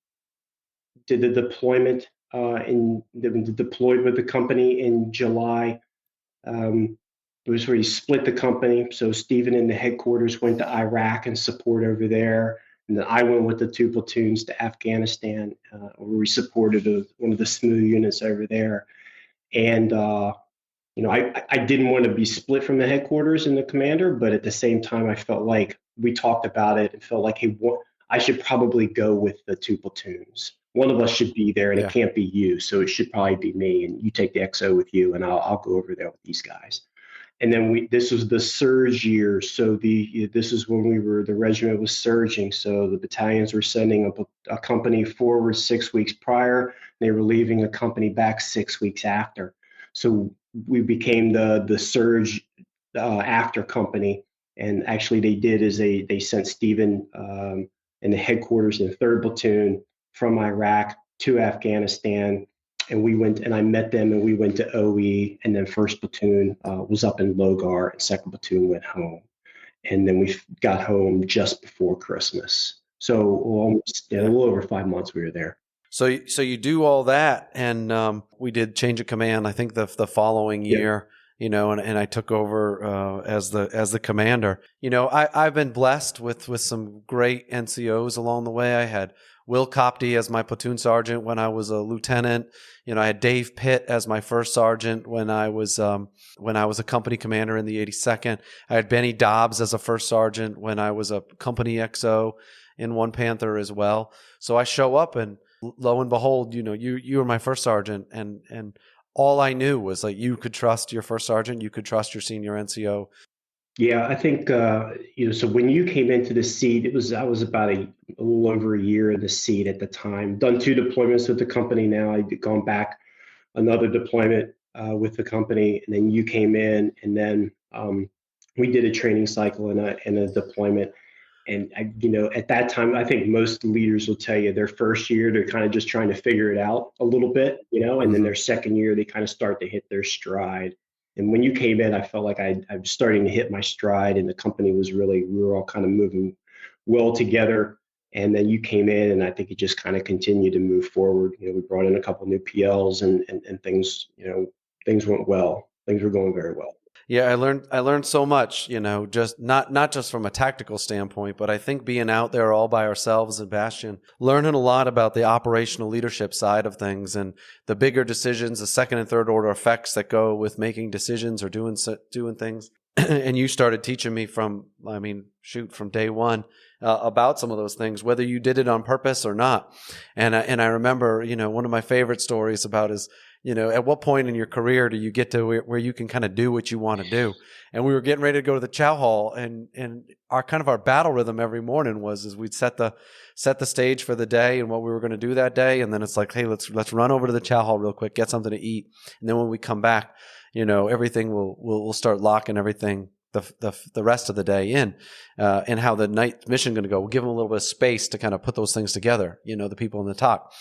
did the deployment deployed with the company in July. It was where he split the company. So Stephen in the headquarters went to Iraq and support over there. And then I went with the 2 platoons to Afghanistan, where we supported one of the SMU units over there. And, I didn't want to be split from the headquarters and the commander, but at the same time, I felt like we talked about it and felt like, hey, I should probably go with the 2 platoons. One of us should be there, and it can't be you. So it should probably be me, and you take the XO with you, and I'll go over there with these guys. And then this was the surge year. So this is when the regiment was surging. So the battalions were sending a company forward 6 weeks prior. They were leaving a company back 6 weeks after. So we became the surge after company. And actually they did is they sent Stephen in the headquarters in the 3rd Platoon from Iraq to Afghanistan, and we went and I met them and we went to OE, and then 1st Platoon was up in Logar, and 2nd Platoon went home, and then we got home just before Christmas. So almost, a little over 5 months we were there. So you do all that, and we did change of command. I think the following year, and I took over as the commander. I've been blessed with some great NCOs along the way. I had Will Copty as my platoon sergeant when I was a lieutenant. I had Dave Pitt as my first sergeant when I was a company commander in the 82nd. I had Benny Dobbs as a first sergeant when I was a company XO in 1 Panther as well. So I show up, and lo and behold, you were my first sergeant, and all I knew was like you could trust your first sergeant, you could trust your senior NCO. Yeah, I think so when you came into the seat, I was about a little over a year in the seat at the time. Done 2 deployments with the company now. I'd gone back another deployment with the company, and then you came in, and then we did a training cycle and a deployment. And at that time, I think most leaders will tell you their first year they're kind of just trying to figure it out a little bit, and then their second year they kind of start to hit their stride. And when you came in, I felt like I was starting to hit my stride, and the company we were all kind of moving well together. And then you came in, and I think it just kind of continued to move forward. We brought in a couple new PLs, and things, things went well. Things were going very well. Yeah, I learned so much, just not just from a tactical standpoint, but I think being out there all by ourselves in Bastion, learning a lot about the operational leadership side of things and the bigger decisions, the second and third order effects that go with making decisions or doing things. And you started teaching me from day one about some of those things, whether you did it on purpose or not. And I remember, one of my favorite stories about is, at what point in your career do you get to where you can kind of do what you want to do? And we were getting ready to go to the chow hall, and our battle rhythm every morning was we'd set the stage for the day and what we were going to do that day, and then it's like, hey, let's run over to the chow hall real quick, get something to eat, and then when we come back, everything we'll start locking everything the rest of the day in, and how the night mission going to go. We'll give them a little bit of space to kind of put those things together. The people in the talk.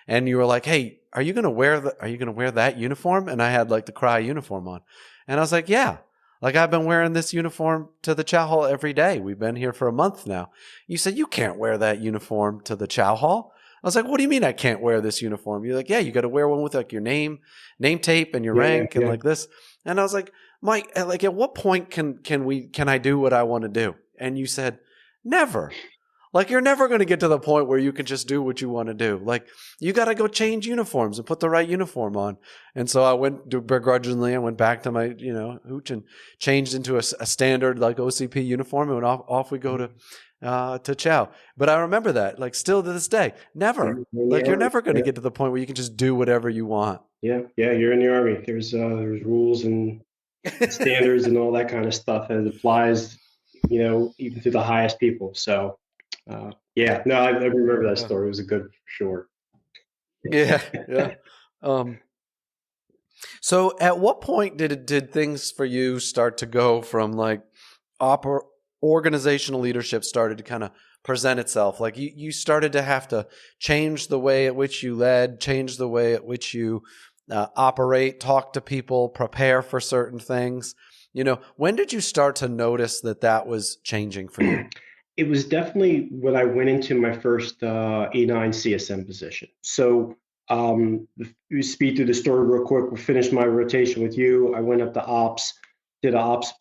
And you were like, hey, are you going to wear that uniform? And I had like the cry uniform on. And I was like, yeah, like I've been wearing this uniform to the chow hall every day. We've been here for a month now. You said, you can't wear that uniform to the chow hall. I was like, what do you mean I can't wear this uniform? You're like, yeah, you got to wear one with like your name tape and your rank and like this. And I was like, Mike, like at what point can I do what I want to do? And you said, never. Like, you're never going to get to the point where you can just do what you want to do. Like, you got to go change uniforms and put the right uniform on. And so I went begrudgingly. I went back to my, hooch and changed into a standard like OCP uniform, and off we go to chow. But I remember that, like, still to this day, never. Like, you're never going to get to the point where you can just do whatever you want. Yeah, you're in the Army. There's rules and standards and all that kind of stuff, and it applies, even to the highest people. So. I remember that story. It was a good for sure. Yeah. So at what point did things for you start to go from like organizational leadership started to kind of present itself? Like you started to have to change the way at which you led, change the way at which you operate, talk to people, prepare for certain things. When did you start to notice that was changing for you? It was definitely when I went into my first E9 CSM position. So you speed through the story real quick. We finished my rotation with you. I went up to ops, did an ops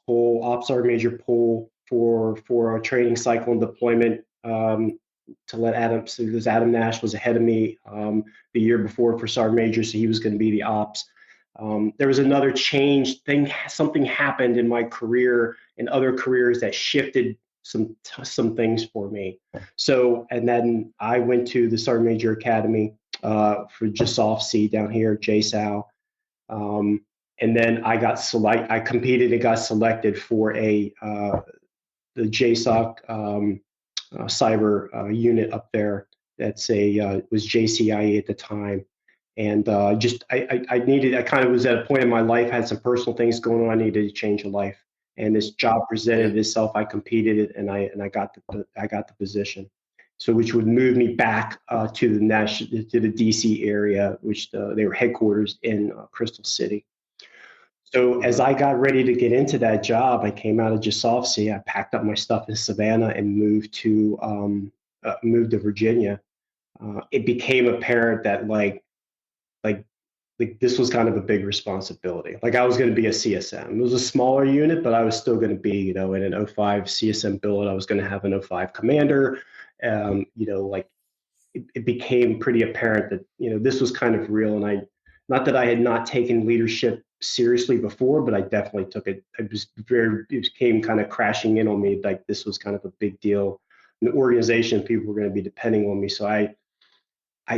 sergeant major pool for a training cycle and deployment to let Adam. So because Adam Nash was ahead of me the year before for sergeant major, so he was going to be the ops. There was another something happened in my career and other careers that shifted some things for me. So, and then I went to the Sergeant Major Academy for just off C down here at JSAL. And then I competed and got selected for the JSOC cyber unit up there. That's was JCIE at the time. And I kind of was at a point in my life, had some personal things going on. I needed to change a life. And this job presented itself. I competed it, and I got the position. So, which would move me back to the DC area, which they were headquarters in Crystal City. So as I got ready to get into that job, I came out of Jasovsky. I packed up my stuff in Savannah and moved to Virginia. It became apparent that like this was kind of a big responsibility. Like I was going to be a CSM. It was a smaller unit, but I was still going to be, in an O5 CSM billet. I was going to have an O5 commander. It became pretty apparent that, this was kind of real. And not that I had not taken leadership seriously before, but I definitely took it. It came kind of crashing in on me. Like this was kind of a big deal. An organization, people were going to be depending on me. So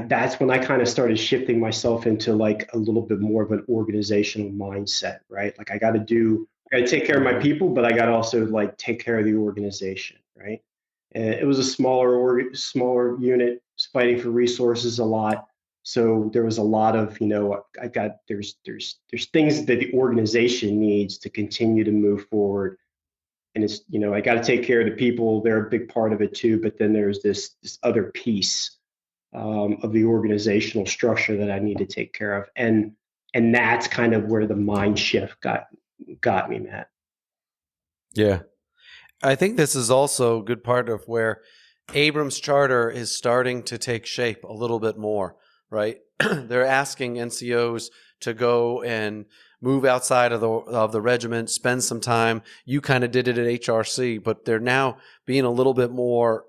that's when I kind of started shifting myself into like a little bit more of an organizational mindset, right? Like I got to take care of my people, but I got to also like take care of the organization, right? And it was a smaller unit, fighting for resources a lot. So there was a lot of, there's things that the organization needs to continue to move forward. And it's, I got to take care of the people. They're a big part of it too. But then there's this other piece of the organizational structure that I need to take care of. And that's kind of where the mind shift got me, Matt. Yeah. I think this is also a good part of where Abrams Charter is starting to take shape a little bit more, right? They're asking NCOs to go and move outside of the regiment, spend some time. You kind of did it at HRC, but they're now being a little bit more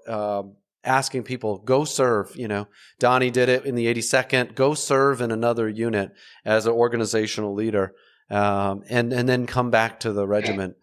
asking people, go serve. Donnie did it in the 82nd. Go serve in another unit as an organizational leader, and then come back to the regiment.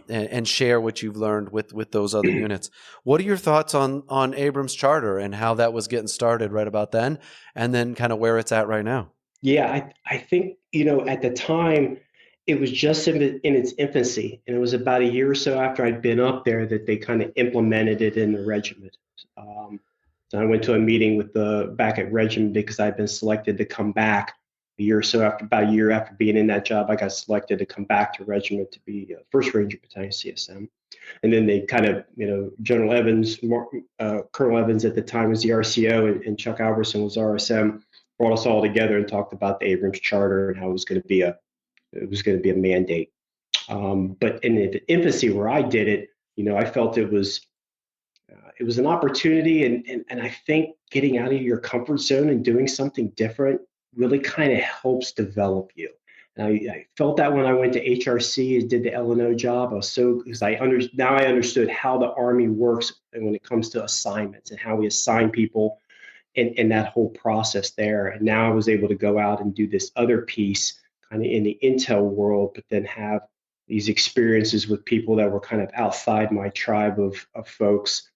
And share what you've learned with those other units. What are your thoughts on Abrams Charter and how that was getting started right about then, and then kind of where it's at right now? Yeah, I think, at the time, it was just in its infancy. And it was about a year or so after I'd been up there that they kind of implemented it in the regiment. So I went to a meeting back at regiment because I'd been selected to come back about a year after being in that job. I got selected to come back to regiment to be 1st Ranger Battalion CSM. And then they kind of, General Evans, Colonel Evans at the time was the RCO, and Chuck Alberson was RSM, brought us all together and talked about the Abrams Charter and how it was going to be a mandate. But in the infancy where I did it, I felt it was an opportunity, and I think getting out of your comfort zone and doing something different really kind of helps develop you. And I felt that when I went to HRC and did the L&O job. Now I understood how the Army works and when it comes to assignments and how we assign people and that whole process there. And now I was able to go out and do this other piece kind of in the intel world, but then have these experiences with people that were kind of outside my tribe of folks,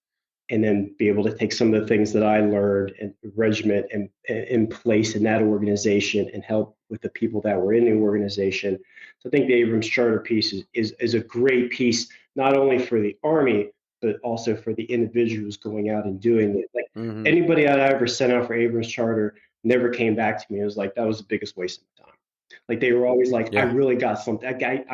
and then be able to take some of the things that I learned in regiment and in place in that organization and help with the people that were in the organization. So I think the Abrams Charter piece is a great piece, not only for the Army, but also for the individuals going out and doing it. Like anybody I ever sent out for Abrams Charter never came back to me. It was like, that was the biggest waste of time. Like they were always like, I really got something. I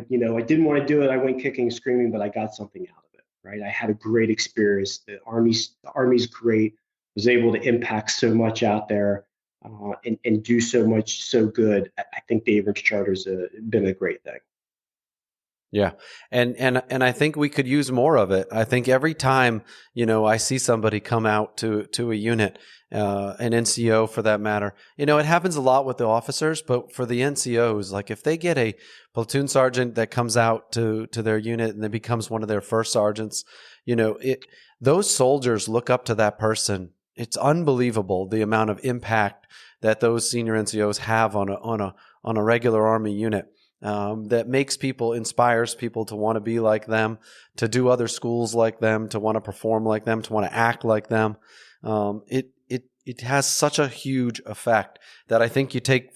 didn't want to do it. I went kicking and screaming, but I got something out of it. Right. I had a great experience. The Army's great. Was able to impact so much out there and do so much so good. I think the Abrams Charter's been a great thing. Yeah. And I think we could use more of it. I think every time, I see somebody come out to a unit, an NCO for that matter, it happens a lot with the officers, but for the NCOs, like if they get a platoon sergeant that comes out to their unit and then becomes one of their first sergeants, those soldiers look up to that person. It's unbelievable the amount of impact that those senior NCOs have on a regular Army unit. That inspires people to want to be like them, to do other schools like them, to want to perform like them, to want to act like them. It has such a huge effect that I think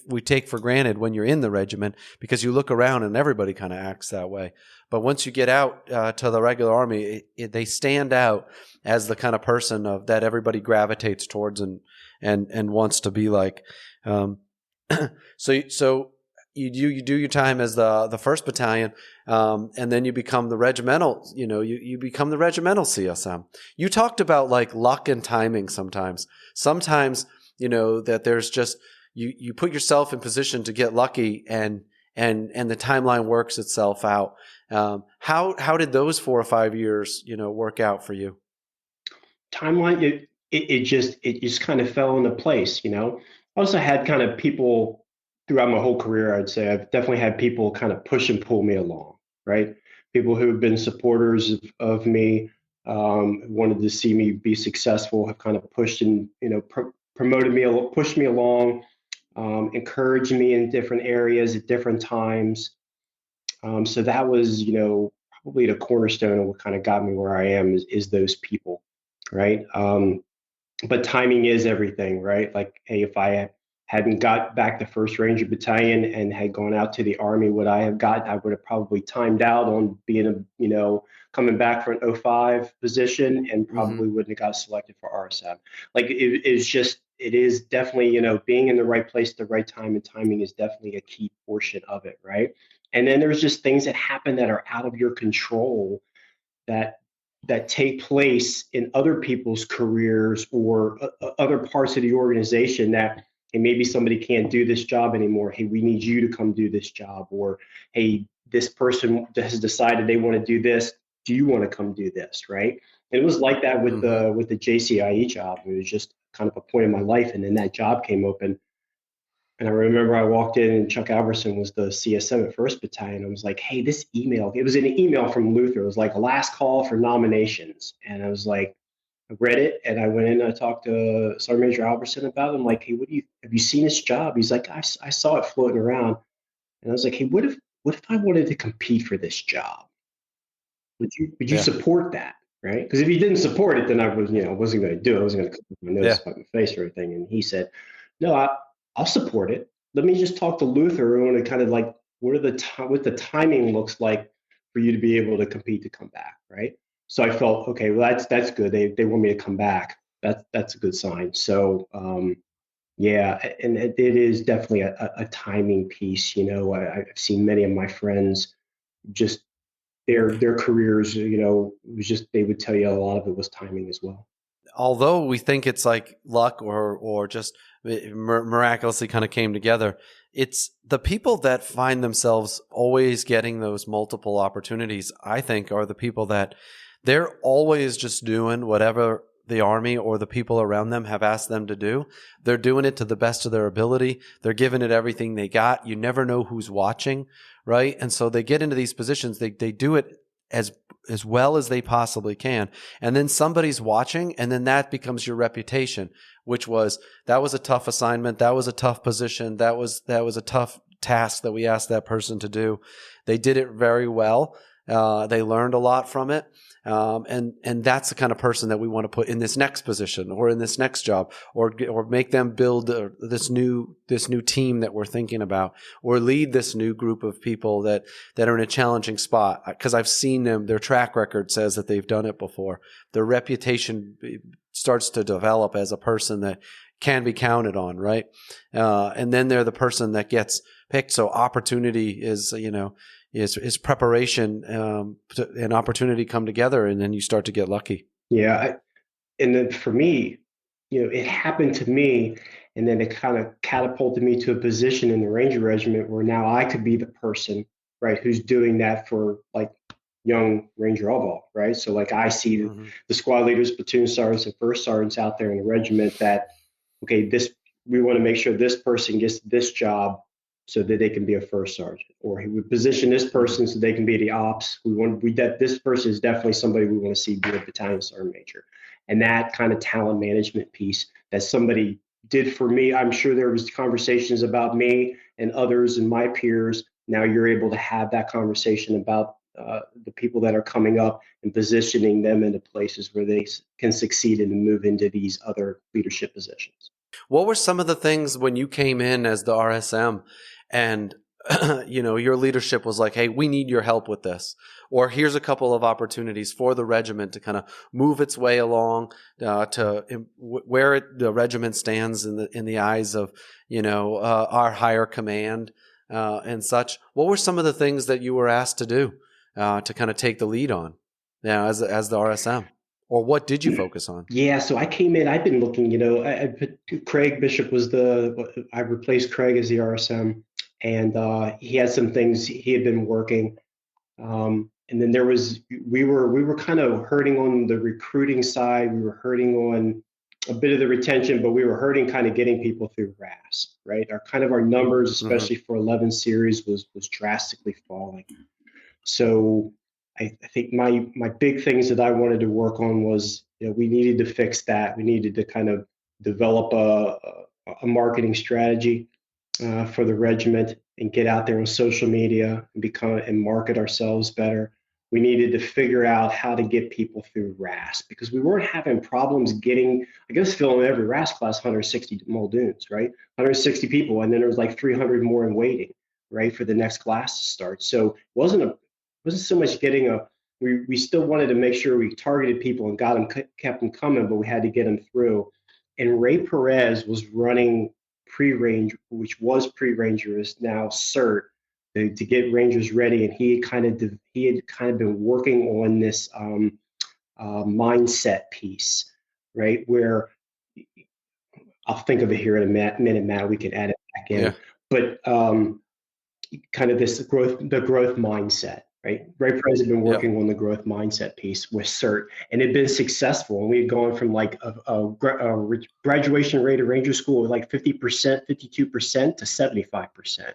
we take for granted when you're in the regiment, because you look around and everybody kind of acts that way. But once you get out to the regular army, they stand out as the kind of person that everybody gravitates towards and wants to be like. So you do your time as the first battalion, and then you become the regimental. You become the regimental CSM. You talked about like luck and timing sometimes. Sometimes that there's just you put yourself in position to get lucky, and the timeline works itself out. How did those 4 or 5 years work out for you? Timeline, it just kind of fell into place. I also had kind of people throughout my whole career. I'd say I've definitely had people kind of push and pull me along, right? People who've been supporters of me, wanted to see me be successful, have kind of pushed and promoted me, pushed me along, encouraged me in different areas at different times. So that was, probably the cornerstone of what kind of got me where I am is those people, right? But timing is everything, right? Like, hey, if I hadn't got back the First Ranger Battalion and had gone out to the Army, would I have gotten? I would have probably timed out on being coming back for an '05 position, and Mm-hmm. probably wouldn't have got selected for RSM. Like, it is definitely, being in the right place at the right time, and timing is definitely a key portion of it, right? And then there's just things that happen that are out of your control, that take place in other people's careers, or other parts of the organization, that, hey, maybe somebody can't do this job anymore. Hey, we need you to come do this job. Or, hey, this person has decided they want to do this. Do you want to come do this? Right. And it was like that with Mm-hmm. the JCIE job. It was just kind of a point in my life. And then that job came open. And I remember I walked in, and Chuck Alverson was the CSM at First Battalion. I was like, hey, this email, it was an email from Luther. It was like a last call for nominations. And I was like, I read it, and I went in and I talked to Sergeant Major Alverson about it. I'm like, hey, have you seen this job? He's like, I saw it floating around. And I was like, hey, what if I wanted to compete for this job? Would you Yeah. support that? Right? Because if you didn't support it, then I wasn't going to do it. I wasn't going to cut my nose, Yeah. spite my face, or anything. And he said, no, I'll support it. Let me just talk to Luther. I want to kind of like, what the timing looks like for you to be able to compete to come back, right? So I felt, okay, well, that's good. They want me to come back. That's a good sign. So yeah, and it is definitely a timing piece. I've seen many of my friends, just their careers, it was just, they would tell you a lot of it was timing as well. Although we think it's like luck or just miraculously kind of came together, it's the people that find themselves always getting those multiple opportunities, I think, are the people that they're always just doing whatever the Army or the people around them have asked them to do. They're doing it to the best of their ability. They're giving it everything they got. You never know who's watching, right? And so they get into these positions. They do it as well as they possibly can. And then somebody's watching, and then that becomes your reputation, that was a tough assignment. That was a tough position. That was a tough task that we asked that person to do. They did it very well. They learned a lot from it. And that's the kind of person that we want to put in this next position or in this next job, or make them build this new team that we're thinking about, or lead this new group of people that are in a challenging spot. Because I've seen them, their track record says that they've done it before. Their reputation starts to develop as a person that can be counted on, right? And then they're the person that gets picked. So opportunity is preparation, and opportunity come together, and then you start to get lucky. Yeah, and then for me, it happened to me, and then it kind of catapulted me to a position in the Ranger Regiment where now I could be the person, right, who's doing that for, like, young Ranger Albaugh, right? So, like, I see Mm-hmm. the squad leaders, platoon sergeants, and first sergeants out there in the regiment that, okay, we want to make sure this person gets this job so that they can be a first sergeant, or he would position this Mm-hmm. person so they can be the ops. This person is definitely somebody we want to see be a battalion sergeant major. And that kind of talent management piece that somebody did for me, I'm sure there was conversations about me and others and my peers. Now you're able to have that conversation about the people that are coming up and positioning them into places where they can succeed and move into these other leadership positions. What were some of the things when you came in as the RSM and your leadership was like, hey, we need your help with this, or here's a couple of opportunities for the regiment to kind of move its way along where the regiment stands in the eyes of our higher command and such. What were some of the things that you were asked to do to kind of take the lead on as the RSM? Or what did you focus on? Yeah, so I came in, I've been looking, I put Craig Bishop I replaced Craig as the RSM, and he had some things he had been working. And then we were kind of hurting on the recruiting side. We were hurting on a bit of the retention, but we were hurting kind of getting people through RAS, right? Our numbers, especially for 11 series, was drastically falling. So I think my big things that I wanted to work on was, we needed to fix that. We needed to kind of develop a marketing strategy for the regiment and get out there on social media and market ourselves better. We needed to figure out how to get people through RAS because we weren't having problems getting, I guess, filling every RAS class, 160 Muldoons, right? 160 people, and then there was like 300 more in waiting, right, for the next class to start. So it wasn't so much getting we still wanted to make sure we targeted people and got them, kept them coming, but we had to get them through. And Ray Perez was running pre-range, which was pre-ranger, is now cert to get rangers ready. And he had kind of been working on this mindset piece, right? Where I'll think of it here in a minute, Matt. We can add it back in, but kind of the growth mindset. Right, Ray Perez had been working on the growth mindset piece with CERT, and it had been successful. And we had gone from like a graduation rate of Ranger School of like 50%, 52% to 75%,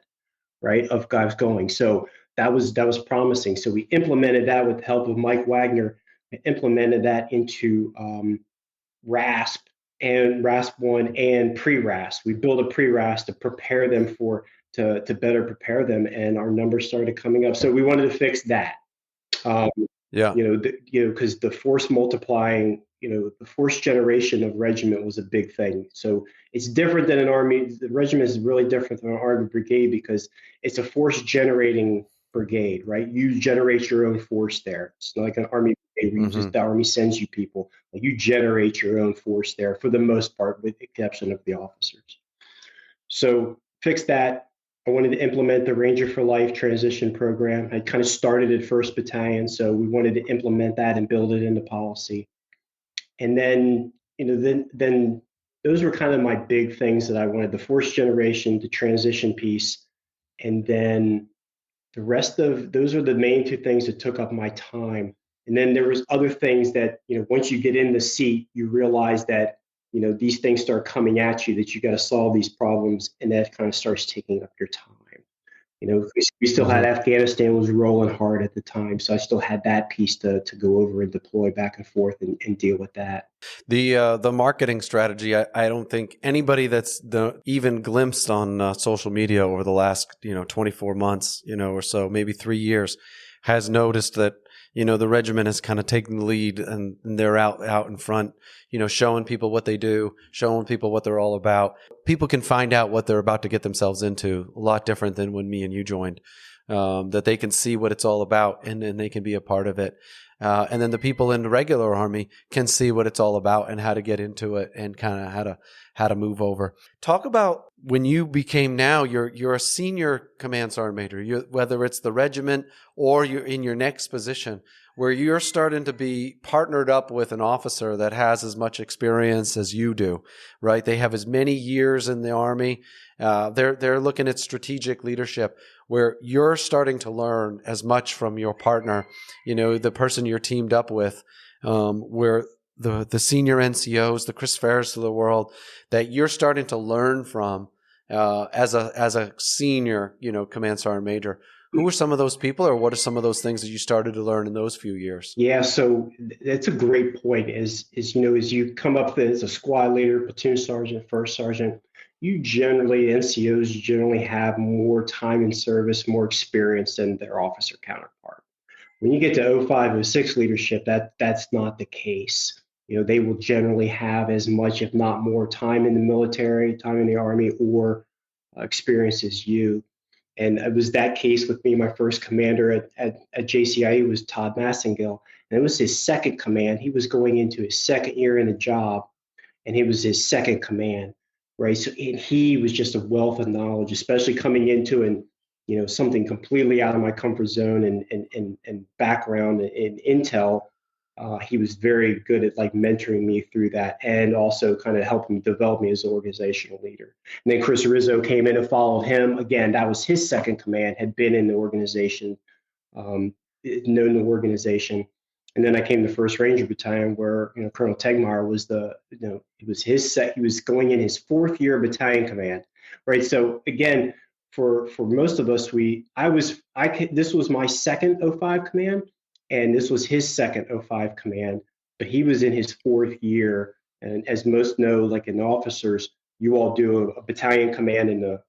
right, of guys going. So that was promising. So we implemented that with the help of Mike Wagner, implemented that into RASP and RASP-1 and pre-RAS. We built a pre-RAS to prepare them to better prepare them, and our numbers started coming up. So we wanted to fix that. Because the force multiplying, the force generation of regiment was a big thing. So it's different than an army. The regiment is really different than an army brigade because it's a force generating brigade, right? You generate your own force there. It's not like an army brigade where the army sends you people. Like you generate your own force there for the most part, with the exception of the officers. So fix that. I wanted to implement the Ranger for Life transition program. I kind of started at 1st Battalion, so we wanted to implement that and build it into policy. And then, then those were kind of my big things that I wanted: the force generation, the transition piece, and then the rest of those are the main two things that took up my time. And then there was other things that, once you get in the seat, you realize that these things start coming at you, that you got to solve these problems, and that kind of starts taking up your time. We still had Afghanistan was rolling hard at the time, so I still had that piece to go over and deploy back and forth and deal with that. The marketing strategy, I don't think anybody that's even glimpsed on social media over the last 24 months or so, maybe 3 years, has noticed that the regiment has kind of taken the lead, and they're out in front, showing people what they do, showing people what they're all about. People can find out what they're about to get themselves into a lot different than when me and you joined, that they can see what it's all about and they can be a part of it. And then the people in the regular army can see what it's all about and how to get into it and kind of how to move over. Talk about when you became you're a senior command sergeant major, whether it's the regiment or you're in your next position, where you're starting to be partnered up with an officer that has as much experience as you do, right? They have as many years in the Army. They're looking at strategic leadership, where you're starting to learn as much from your partner, the person you're teamed up with, where the senior NCOs, the Chris Ferris of the world, that you're starting to learn from as a senior, command sergeant major. Who were some of those people, or what are some of those things that you started to learn in those few years? Yeah, so that's a great point. As you come up as a squad leader, platoon sergeant, first sergeant, NCOs generally have more time in service, more experience than their officer counterpart. When you get to 05, 06 leadership, that's not the case. They will generally have as much, if not more, time in the military, time in the Army, or experience as you. And it was that case with me. My first commander at JCIE was Todd Massengill, and it was his second command. He was going into his second year in the job, and he was his second command, right? So he was just a wealth of knowledge, especially coming into something completely out of my comfort zone and background in intel. He was very good at like mentoring me through that, and also kind of helping develop me as an organizational leader. And then Chris Rizzo came in and followed him. Again, that was his second command, had been in the organization, um, known the organization. And then I came to First Ranger Battalion, where Colonel Tegmeyer was it was his set. He was going in his fourth year of battalion command, right? So again, for most of us, this was my second '05 command, and this was his second '05 command, but he was in his fourth year. And as most know, like in officers, you all do a battalion command in the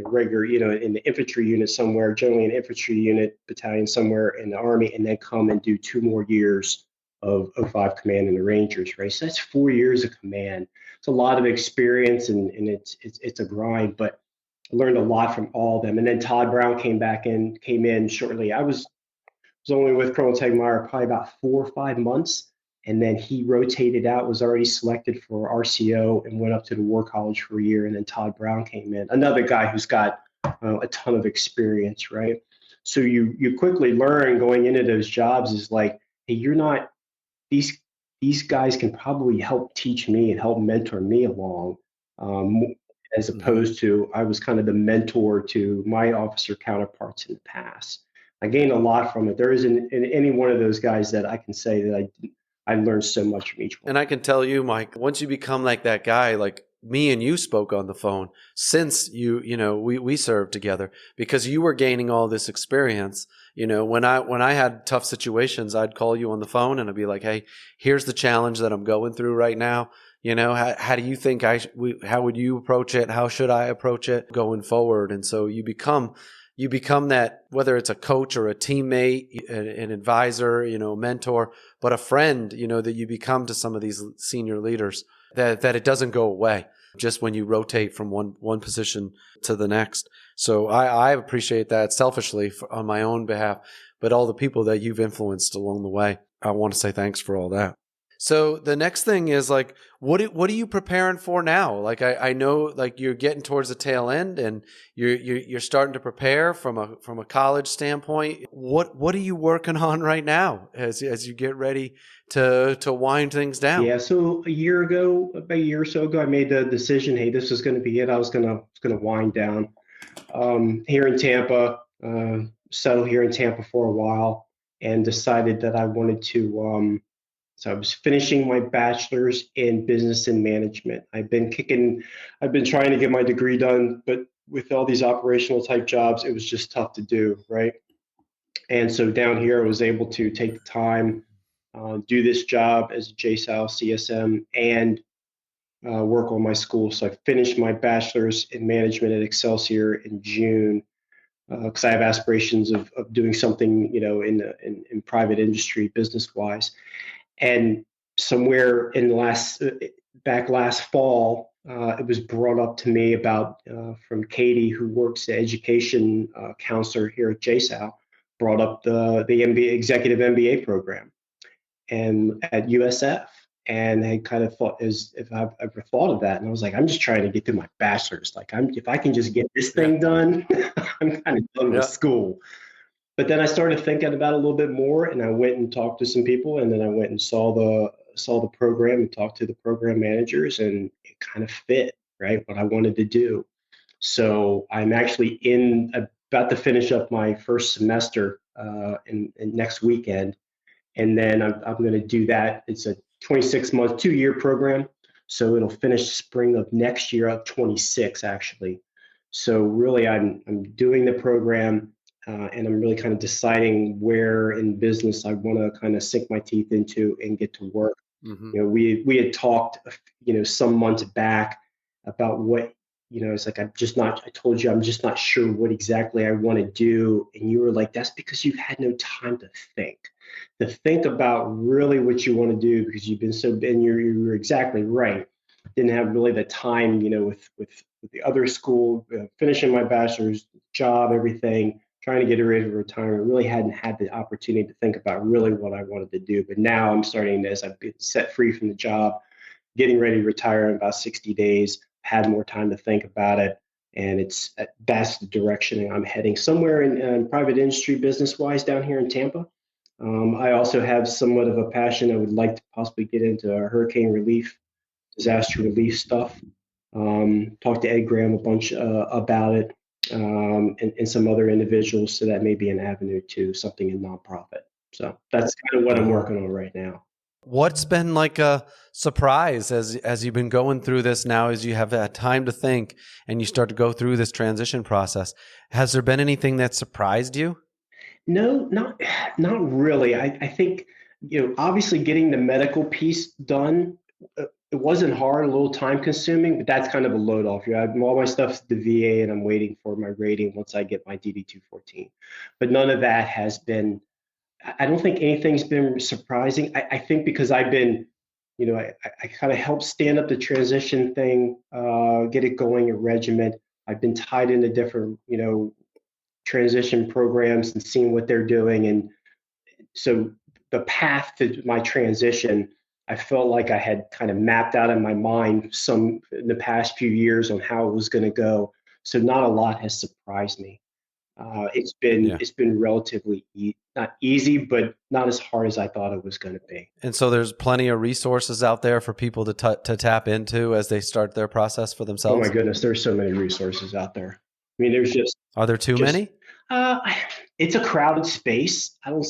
regular, in the infantry unit somewhere, generally an infantry unit battalion somewhere in the Army, and then come and do 2 more years of '05 command in the Rangers, right? So that's 4 years of command. It's a lot of experience, and it's a grind, but I learned a lot from all of them. And then Todd Brown came in shortly. I was only with Colonel Tegmeyer probably about 4 or 5 months. And then he rotated out, was already selected for RCO, and went up to the War College for a year. And then Todd Brown came in, another guy who's got a ton of experience, right? So you quickly learn going into those jobs is like, hey, you're not these these guys can probably help teach me and help mentor me along, um, as Mm-hmm. opposed to I was kind of the mentor to my officer counterparts in the past. I gained a lot from it. There isn't in any one of those guys that I can say that I learned so much from each one. And I can tell you, Mike, once you become like that guy, like me and you spoke on the phone since we served together because you were gaining all this experience. When I had tough situations, I'd call you on the phone and I'd be like, "Hey, here's the challenge that I'm going through right now. How do you think how would you approach it? How should I approach it going forward?" And so you become that, whether it's a coach or a teammate, an advisor, mentor, but a friend, that you become to some of these senior leaders, that it doesn't go away just when you rotate from one position to the next. So I appreciate that selfishly on my own behalf, but all the people that you've influenced along the way, I want to say thanks for all that. So the next thing is like, what are you preparing for now? Like I know like you're getting towards the tail end and you're starting to prepare from a college standpoint. What are you working on right now as you get ready to wind things down? Yeah, so about a year or so ago, I made the decision. Hey, this is going to be it. I was gonna wind down here in Tampa, settle here in Tampa for a while, and decided that I wanted to. So I was finishing my bachelor's in business and management. I've been trying to get my degree done, but with all these operational type jobs, it was just tough to do, right? And so down here, I was able to take the time, do this job as a JSAL CSM, and work on my school. So I finished my bachelor's in management at Excelsior in June, because I have aspirations of doing something, in private industry, business wise. And somewhere in the last fall, it was brought up to me about from Katie, who works the education counselor here at JSAL, brought up the MBA executive MBA program and at USF. And I kind of thought as if I've ever thought of that. And I was like, I'm just trying to get through my bachelor's. Like if I can just get this Yeah. thing done, I'm kind of done with Yeah. school. But then I started thinking about it a little bit more, and I went and talked to some people, and then I went and saw the program and talked to the program managers, and it kind of fit right what I wanted to do. So I'm actually about to finish up my first semester in next weekend, and then I'm going to do that. It's a 26-month, 2-year program, so it'll finish spring of next year of 26 actually. So really, I'm doing the program, and I'm really kind of deciding where in business I want to kind of sink my teeth into and get to work. Mm-hmm. We had talked, some months back about what it's like, I told you, I'm just not sure what exactly I want to do. And you were like, that's because you've had no time to think about really what you want to do because you've been and you're exactly right. Didn't have really the time, with the other school, finishing my bachelor's, job, everything, trying to get ready for retirement. Really hadn't had the opportunity to think about really what I wanted to do. But now I'm starting, as I've been set free from the job, getting ready to retire in about 60 days, had more time to think about it. And that's the direction I'm heading, somewhere in private industry, business wise, down here in Tampa. I also have somewhat of a passion. I would like to possibly get into hurricane relief, disaster relief stuff. Talked to Ed Graham a bunch about it, and some other individuals. So that may be an avenue to something in nonprofit. So that's kind of what I'm working on right now. What's been like a surprise as you've been going through this now, as you have had time to think and you start to go through this transition process? Has there been anything that surprised you? No, not really. I think, obviously getting the medical piece done, it wasn't hard, a little time consuming, but that's kind of a load off. All my stuff's at the VA, and I'm waiting for my rating once I get my DD 214. But none of that has been. I don't think anything's been surprising. I think because I've been, I kind of helped stand up the transition thing, get it going, a regiment. I've been tied into different, transition programs and seeing what they're doing. And so the path to my transition, I felt like I had kind of mapped out in my mind some in the past few years on how it was going to go. So not a lot has surprised me. Yeah. It's been relatively not easy, but not as hard as I thought it was going to be. And so there's plenty of resources out there for people to tap into as they start their process for Oh my themselves. goodness, there's so many resources out there. I mean, there's Are there too just many? uh, it's a crowded space. I don't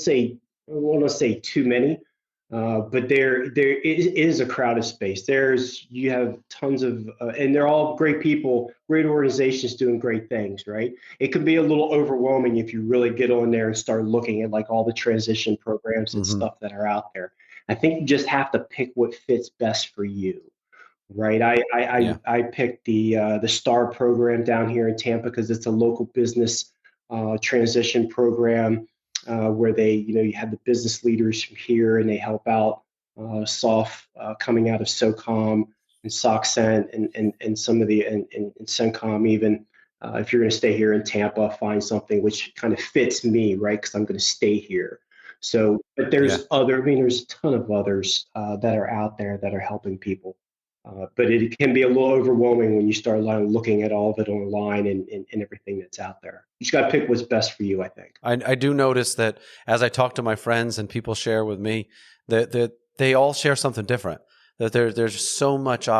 want to say too many, but there is a crowded space. You have tons of, and they're all great people, great organizations doing great things, right? It could be a little overwhelming if you really get on there and start looking at like all the transition programs and Mm-hmm. stuff that are out there. I think you just have to pick what fits best for you. Right. Yeah. I picked the STAR program down here in Tampa because it's a local business transition program where you have the business leaders from here and they help out SOF coming out of SOCOM and SOCCENT and some of and CENTCOM even. If you're going to stay here in Tampa, find something which kind of fits me, right? Because I'm going to stay here. So, but Yeah. there's a ton of others that are out there that are helping people. But it can be a little overwhelming when you start looking at all of it online and everything that's out there. You just got to pick what's best for you, I think. I do notice that as I talk to my friends and people share with me that they all share something different. That there's so much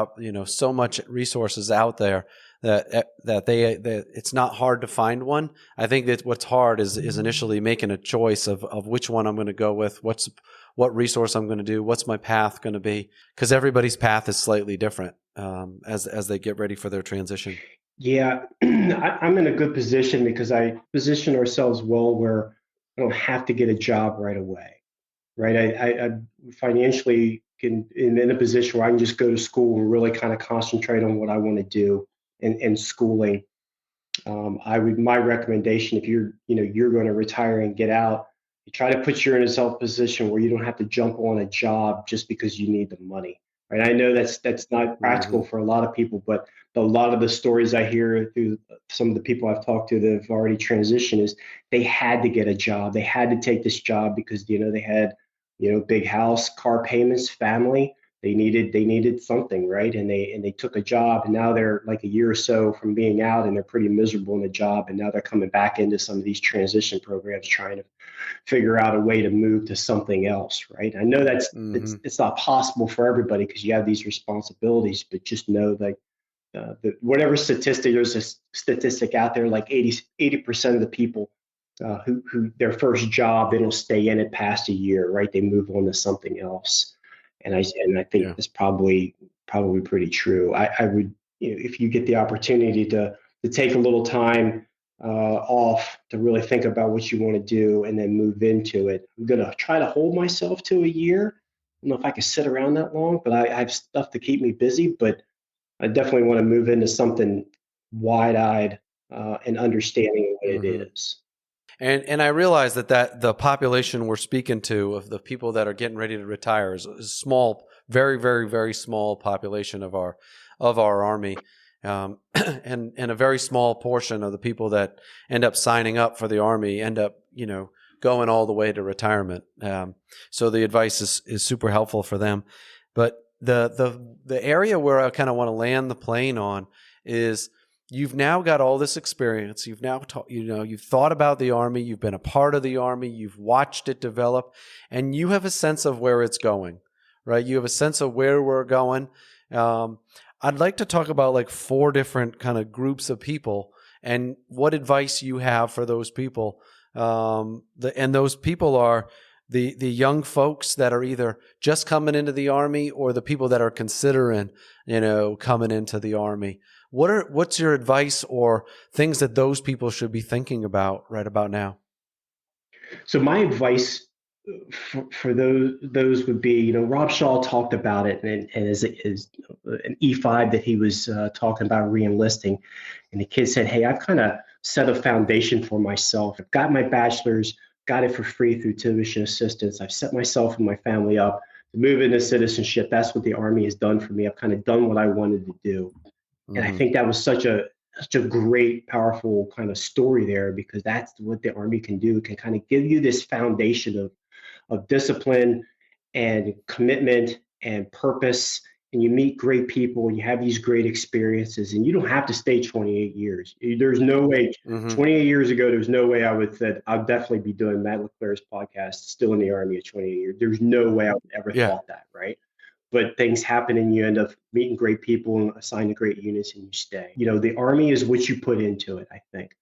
so much resources out there that it's not hard to find one. I think that what's hard is initially making a choice of which one I'm going to go with, what resource I'm going to do, what's my path going to be, because everybody's path is slightly different as they get ready for their transition. Yeah, I'm in a good position because I position ourselves well where I don't have to get a job right away, right? I financially in a position where I can just go to school and really kind of concentrate on what I want to do in schooling. My recommendation, if you're going to retire and get out, you try to put yourself in a position where you don't have to jump on a job just because you need the money, right? I know that's not Mm-hmm. practical for a lot of people, but a lot of the stories I hear through some of the people I've talked to that have already transitioned is they had to get a job, they had to take this job because they had big house, car payments, family, they needed something, right? And they took a job, and now they're like a year or so from being out, and they're pretty miserable in the job, and now they're coming back into some of these transition programs, trying to figure out a way to move to something else, right? I know that's Mm-hmm. it's not possible for everybody because you have these responsibilities, but just know that whatever statistic there's a statistic out there, like 80% of the people who their first job they don't stay in it past a year, right? They move on to something else, and I think Yeah. that's probably pretty true. I would, if you get the opportunity to take a little time off to really think about what you want to do and then move into it. I'm gonna try to hold myself to a year. I don't know if I can sit around that long, but I have stuff to keep me busy. But I definitely want to move into something wide-eyed and understanding of what it Hmm. is. And I realize that the population we're speaking to of the people that are getting ready to retire is small, very, very, very small population of our army, and a very small portion of the people that end up signing up for the army end up going all the way to retirement. So the advice is super helpful for them, but the area where I kind of want to land the plane on is you've now got all this experience. You've now you've thought about the Army. You've been a part of the Army. You've watched it develop, and you have a sense of where it's going, right? You have a sense of where we're going. I'd like to talk about like 4 different kind of groups of people and what advice you have for those people. And those people are the young folks that are either just coming into the Army or the people that are considering, coming into the Army. What's your advice or things that those people should be thinking about right about now? So my advice for those would be, Rob Shaw talked about it, and as an E5 that he was talking about reenlisting, and the kid said, "Hey, I've kind of set a foundation for myself. I've got my bachelor's, got it for free through tuition assistance. I've set myself and my family up to move into citizenship. That's what the Army has done for me. I've kind of done what I wanted to do." And I Mm-hmm. think that was such a great, powerful kind of story there, because that's what the Army can do. It can kind of give you this foundation of discipline and commitment and purpose. And you meet great people, you have these great experiences, and you don't have to stay 28 years. There's no way, Mm-hmm. 28 years ago, there's no way I would said I'll definitely be doing Matt LeClaire's podcast still in the Army at 28 years. There's no way I would ever Yeah. thought that, right? But things happen and you end up meeting great people and assigned to great units and you stay. The Army is what you put into it, I think.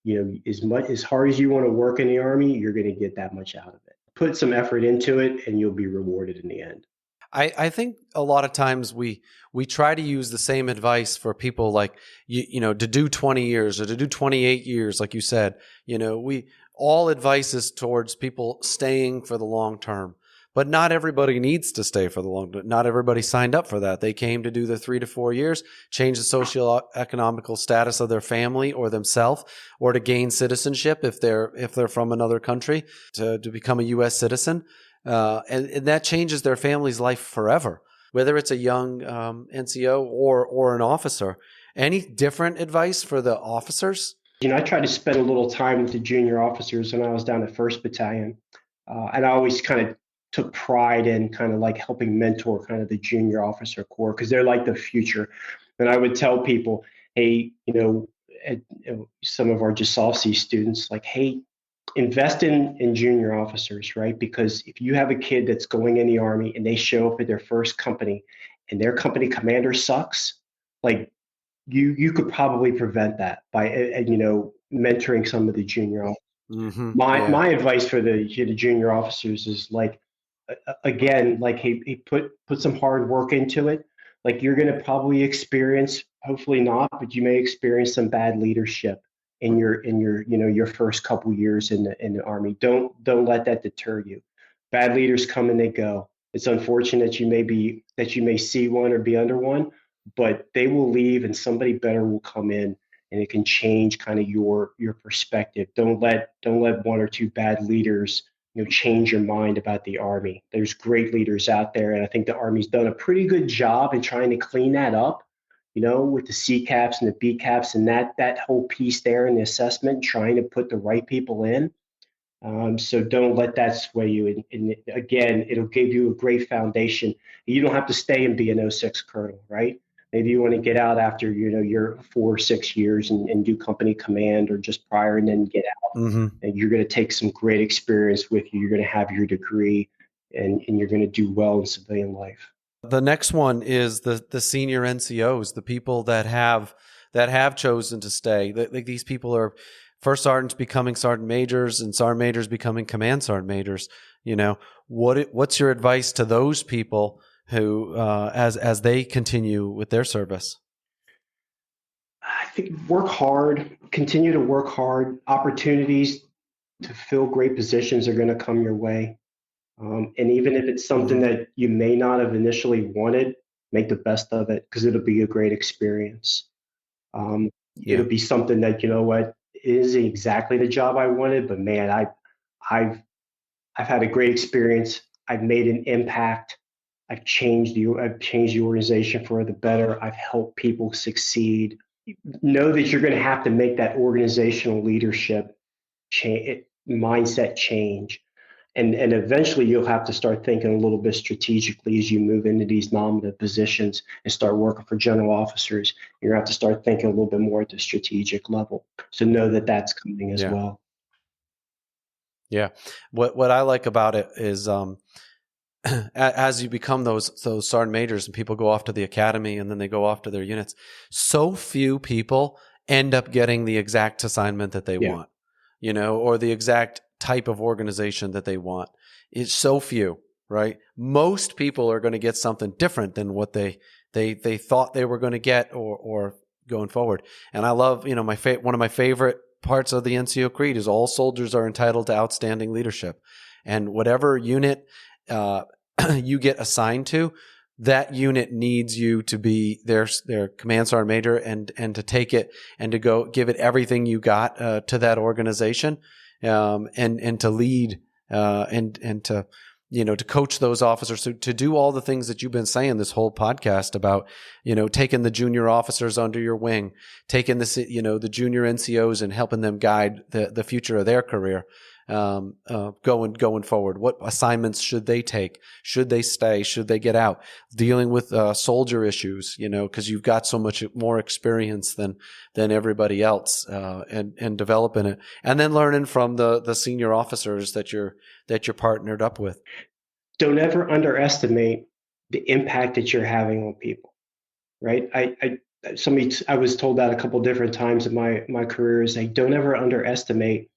As hard as you want to work in the Army, you're going to get that much out of it. Put some effort into it and you'll be rewarded in the end. I think a lot of times we try to use the same advice for people like to do 20 years or to do 28 years, like you said. We all advice is towards people staying for the long term, but not everybody needs to stay for the long term. Not everybody signed up for that. They came to do the 3 to 4 years, change the socioeconomical status of their family or themselves, or to gain citizenship if they're from another country to become a U.S. citizen. And that changes their family's life forever, whether it's a young NCO or an officer. Any different advice for the officers? I tried to spend a little time with the junior officers when I was down at First Battalion, and I always kind of took pride in kind of like helping mentor kind of the junior officer corps, because they're like the future. And I would tell people, hey, some of our JSOFC students, like, hey, invest in junior officers, right? Because if you have a kid that's going in the Army and they show up at their first company and their company commander sucks, like you could probably prevent that by mentoring some of the junior officers. Mm-hmm. Yeah. My advice for the junior officers is like, again, like, hey, put some hard work into it. Like, you're going to probably experience, hopefully not, but you may experience some bad leadership in your your first couple years in the Army. Don't let that deter you. Bad leaders come and they go. It's unfortunate that you may see one or be under one, but they will leave and somebody better will come in, and it can change kind of your perspective. Don't let one or two bad leaders change your mind about the Army. There's great leaders out there, and I think the Army's done a pretty good job in trying to clean that up, with the C caps and the B caps and that whole piece there in the assessment, trying to put the right people in. So don't let that sway you. And again, it'll give you a great foundation. You don't have to stay and be an O6 colonel, right? Maybe you want to get out after your 4 or 6 years and do company command or just prior, and then get out. Mm-hmm. And you're going to take some great experience with you. You're going to have your degree, and you're going to do well in civilian life. The next one is the senior NCOs, the people that have chosen to stay. Like these people are first sergeants becoming sergeant majors and sergeant majors becoming command sergeant majors. What's your advice to those people who as they continue with their service? I think work hard, continue to work hard. Opportunities to fill great positions are going to come your way. And even if it's something Mm-hmm. that you may not have initially wanted, make the best of it, because it'll be a great experience. Um, Yeah. it'll be something that, you know what, isn't exactly the job I wanted, but man, I've I've had a great experience. I've made an impact. I've changed the organization for the better. I've helped people succeed. Know that you're going to have to make that organizational leadership change, mindset change. And eventually you'll have to start thinking a little bit strategically as you move into these nominative positions and start working for general officers. You're going to have to start thinking a little bit more at the strategic level. So know that that's coming as Yeah. well. Yeah. What I like about it is as you become those sergeant majors and people go off to the academy and then they go off to their units, so few people end up getting the exact assignment that they Yeah. want, or the exact type of organization that they want. It's so few, right? Most people are going to get something different than what they thought they were going to get or going forward. And I love, one of my favorite parts of the NCO Creed is all soldiers are entitled to outstanding leadership. And whatever unit you get assigned to, that unit needs you to be their command sergeant major and to take it and to go give it everything you got to that organization, and to lead and to to coach those officers to do all the things that you've been saying this whole podcast about, taking the junior officers under your wing, taking the junior NCOs and helping them guide the future of their career. Going forward, what assignments should they take? Should they stay? Should they get out? Dealing with soldier issues, because you've got so much more experience than everybody else, and developing it, and then learning from the senior officers that you're partnered up with. Don't ever underestimate the impact that you're having on people, right? I was told that a couple different times in my career is like, don't ever underestimate.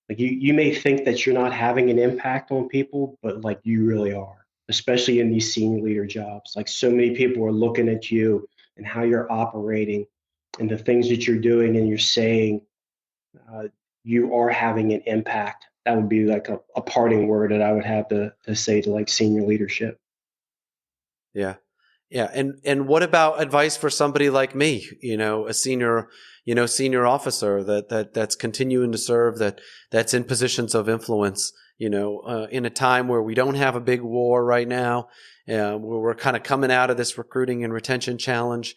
Like you may think that you're not having an impact on people, but like you really are, especially in these senior leader jobs. Like so many people are looking at you and how you're operating and the things that you're doing and you're saying. uh, you are having an impact. That would be like a parting word that I would have to say to like senior leadership. Yeah. Yeah. And what about advice for somebody like me, a senior officer that's continuing to serve, that's in positions of influence, in a time where we don't have a big war right now, where we're kind of coming out of this recruiting and retention challenge.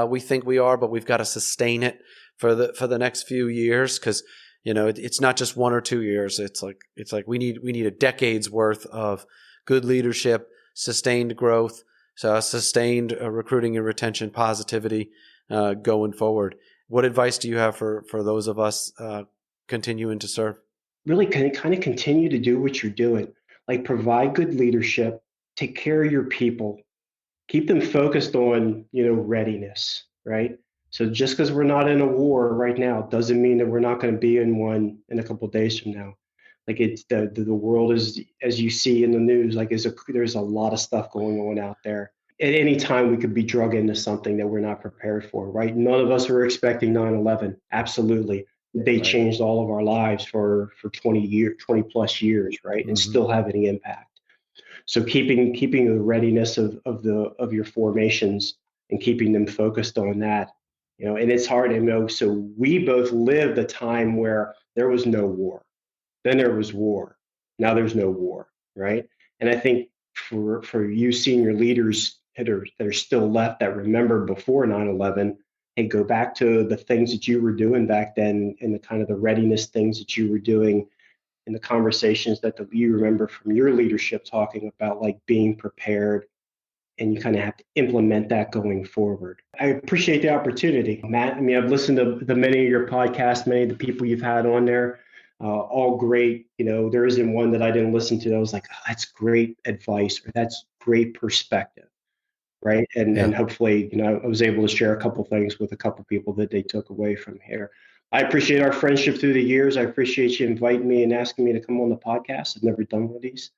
We think we are, but we've got to sustain it for the next few years. Cause it's not just 1 or 2 years. It's like we need a decade's worth of good leadership, sustained growth, so sustained recruiting and retention positivity going forward. What advice do you have for those of us continuing to serve? Really kind of continue to do what you're doing. Like provide good leadership, take care of your people, keep them focused on, readiness, right? So just because we're not in a war right now doesn't mean that we're not going to be in one in a couple of days from now. Like it's the world is, as you see in the news, like there's a lot of stuff going on out there. At any time we could be drug into something that we're not prepared for, right? None of us were expecting 9/11. Absolutely. They Right. changed all of our lives for 20 plus years, right? And Mm-hmm. still having an impact. So keeping the readiness of your formations and keeping them focused on that, and it's hard to know. So we both lived a time where there was no war. Then there was war. Now there's no war, right? And I think for you senior leaders that are still left that remember before 9/11, hey, go back to the things that you were doing back then and the kind of the readiness things that you were doing in the conversations that you remember from your leadership talking about like being prepared, and you kind of have to implement that going forward. I appreciate the opportunity, Matt. I mean, I've listened to the many of your podcasts, many of the people you've had on there, all great. There isn't one that I didn't listen to that was like, oh, that's great advice or that's great perspective, right? And Yeah. hopefully, I was able to share a couple things with a couple people that they took away from here. I appreciate our friendship through the years. I appreciate you inviting me and asking me to come on the podcast. I've never done one of these,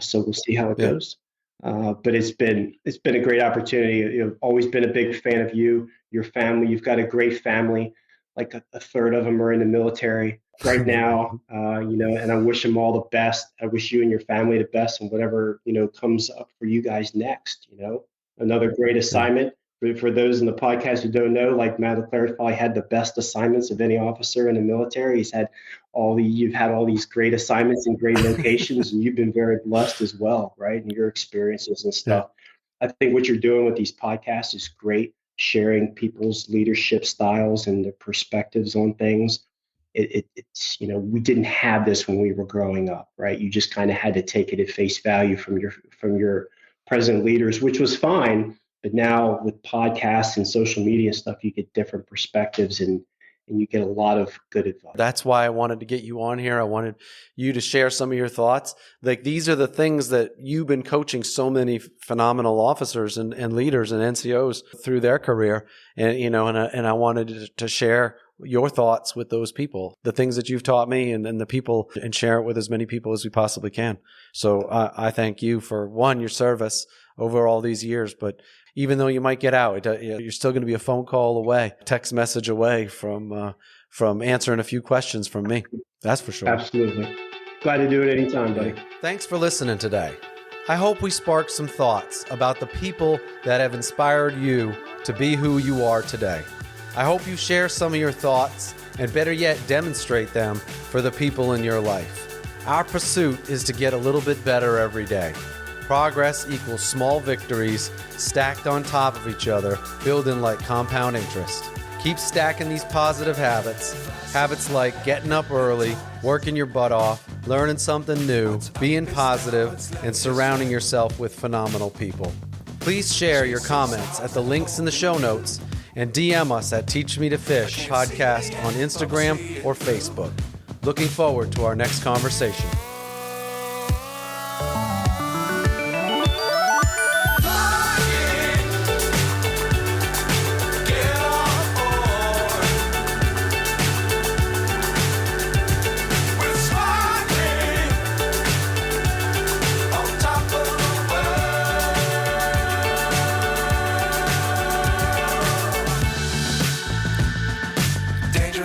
so we'll see how it Yeah. goes. But it's been a great opportunity. I've always been a big fan of you, your family. You've got a great family. Like a third of them are in the military right now, and I wish them all the best. I wish you and your family the best, and whatever comes up for you guys next. Another great Yeah. assignment. For those in the podcast who don't know, like Matt LeClaire probably had the best assignments of any officer in the military. You've had all these great assignments in great locations, and you've been very blessed as well, right? And your experiences and stuff. I think what you're doing with these podcasts is great, sharing people's leadership styles and their perspectives on things. It's, we didn't have this when we were growing up, right? You just kind of had to take it at face value from your present leaders, which was fine. But now with podcasts and social media stuff, you get different perspectives and you get a lot of good advice. That's why I wanted to get you on here. I wanted you to share some of your thoughts. Like, these are the things that you've been coaching so many phenomenal officers and leaders and NCOs through their career. And, and I wanted to share your thoughts with those people, the things that you've taught me and the people, and share it with as many people as we possibly can. So I thank you for, one, your service over all these years, but even though you might get out, you're still going to be a phone call away, text message away from answering a few questions from me. That's for sure. Absolutely. Glad to do it anytime, buddy. Thanks for listening today. I hope we sparked some thoughts about the people that have inspired you to be who you are today. I hope you share some of your thoughts, and better yet, demonstrate them for the people in your life. Our pursuit is to get a little bit better every day. Progress equals small victories stacked on top of each other, building like compound interest. Keep stacking these positive habits. Habits like getting up early, working your butt off, learning something new, being positive, and surrounding yourself with phenomenal people. Please share your comments at the links in the show notes and DM us at Teach Me to Fish podcast on Instagram or Facebook. Looking forward to our next conversation.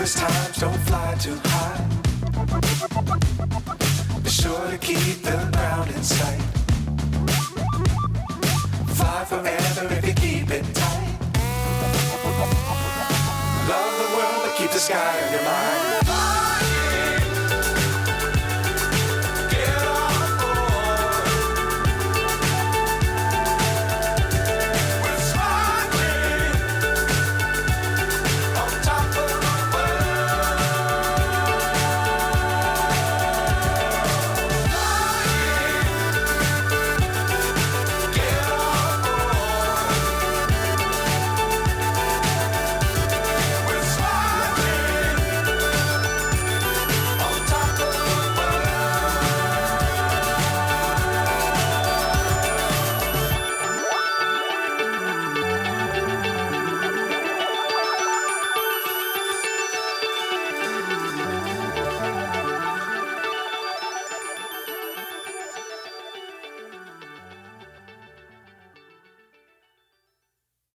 Times don't fly too high. Be sure to keep the ground in sight. Fly forever if you keep it tight. Love the world, but keep the sky on your mind.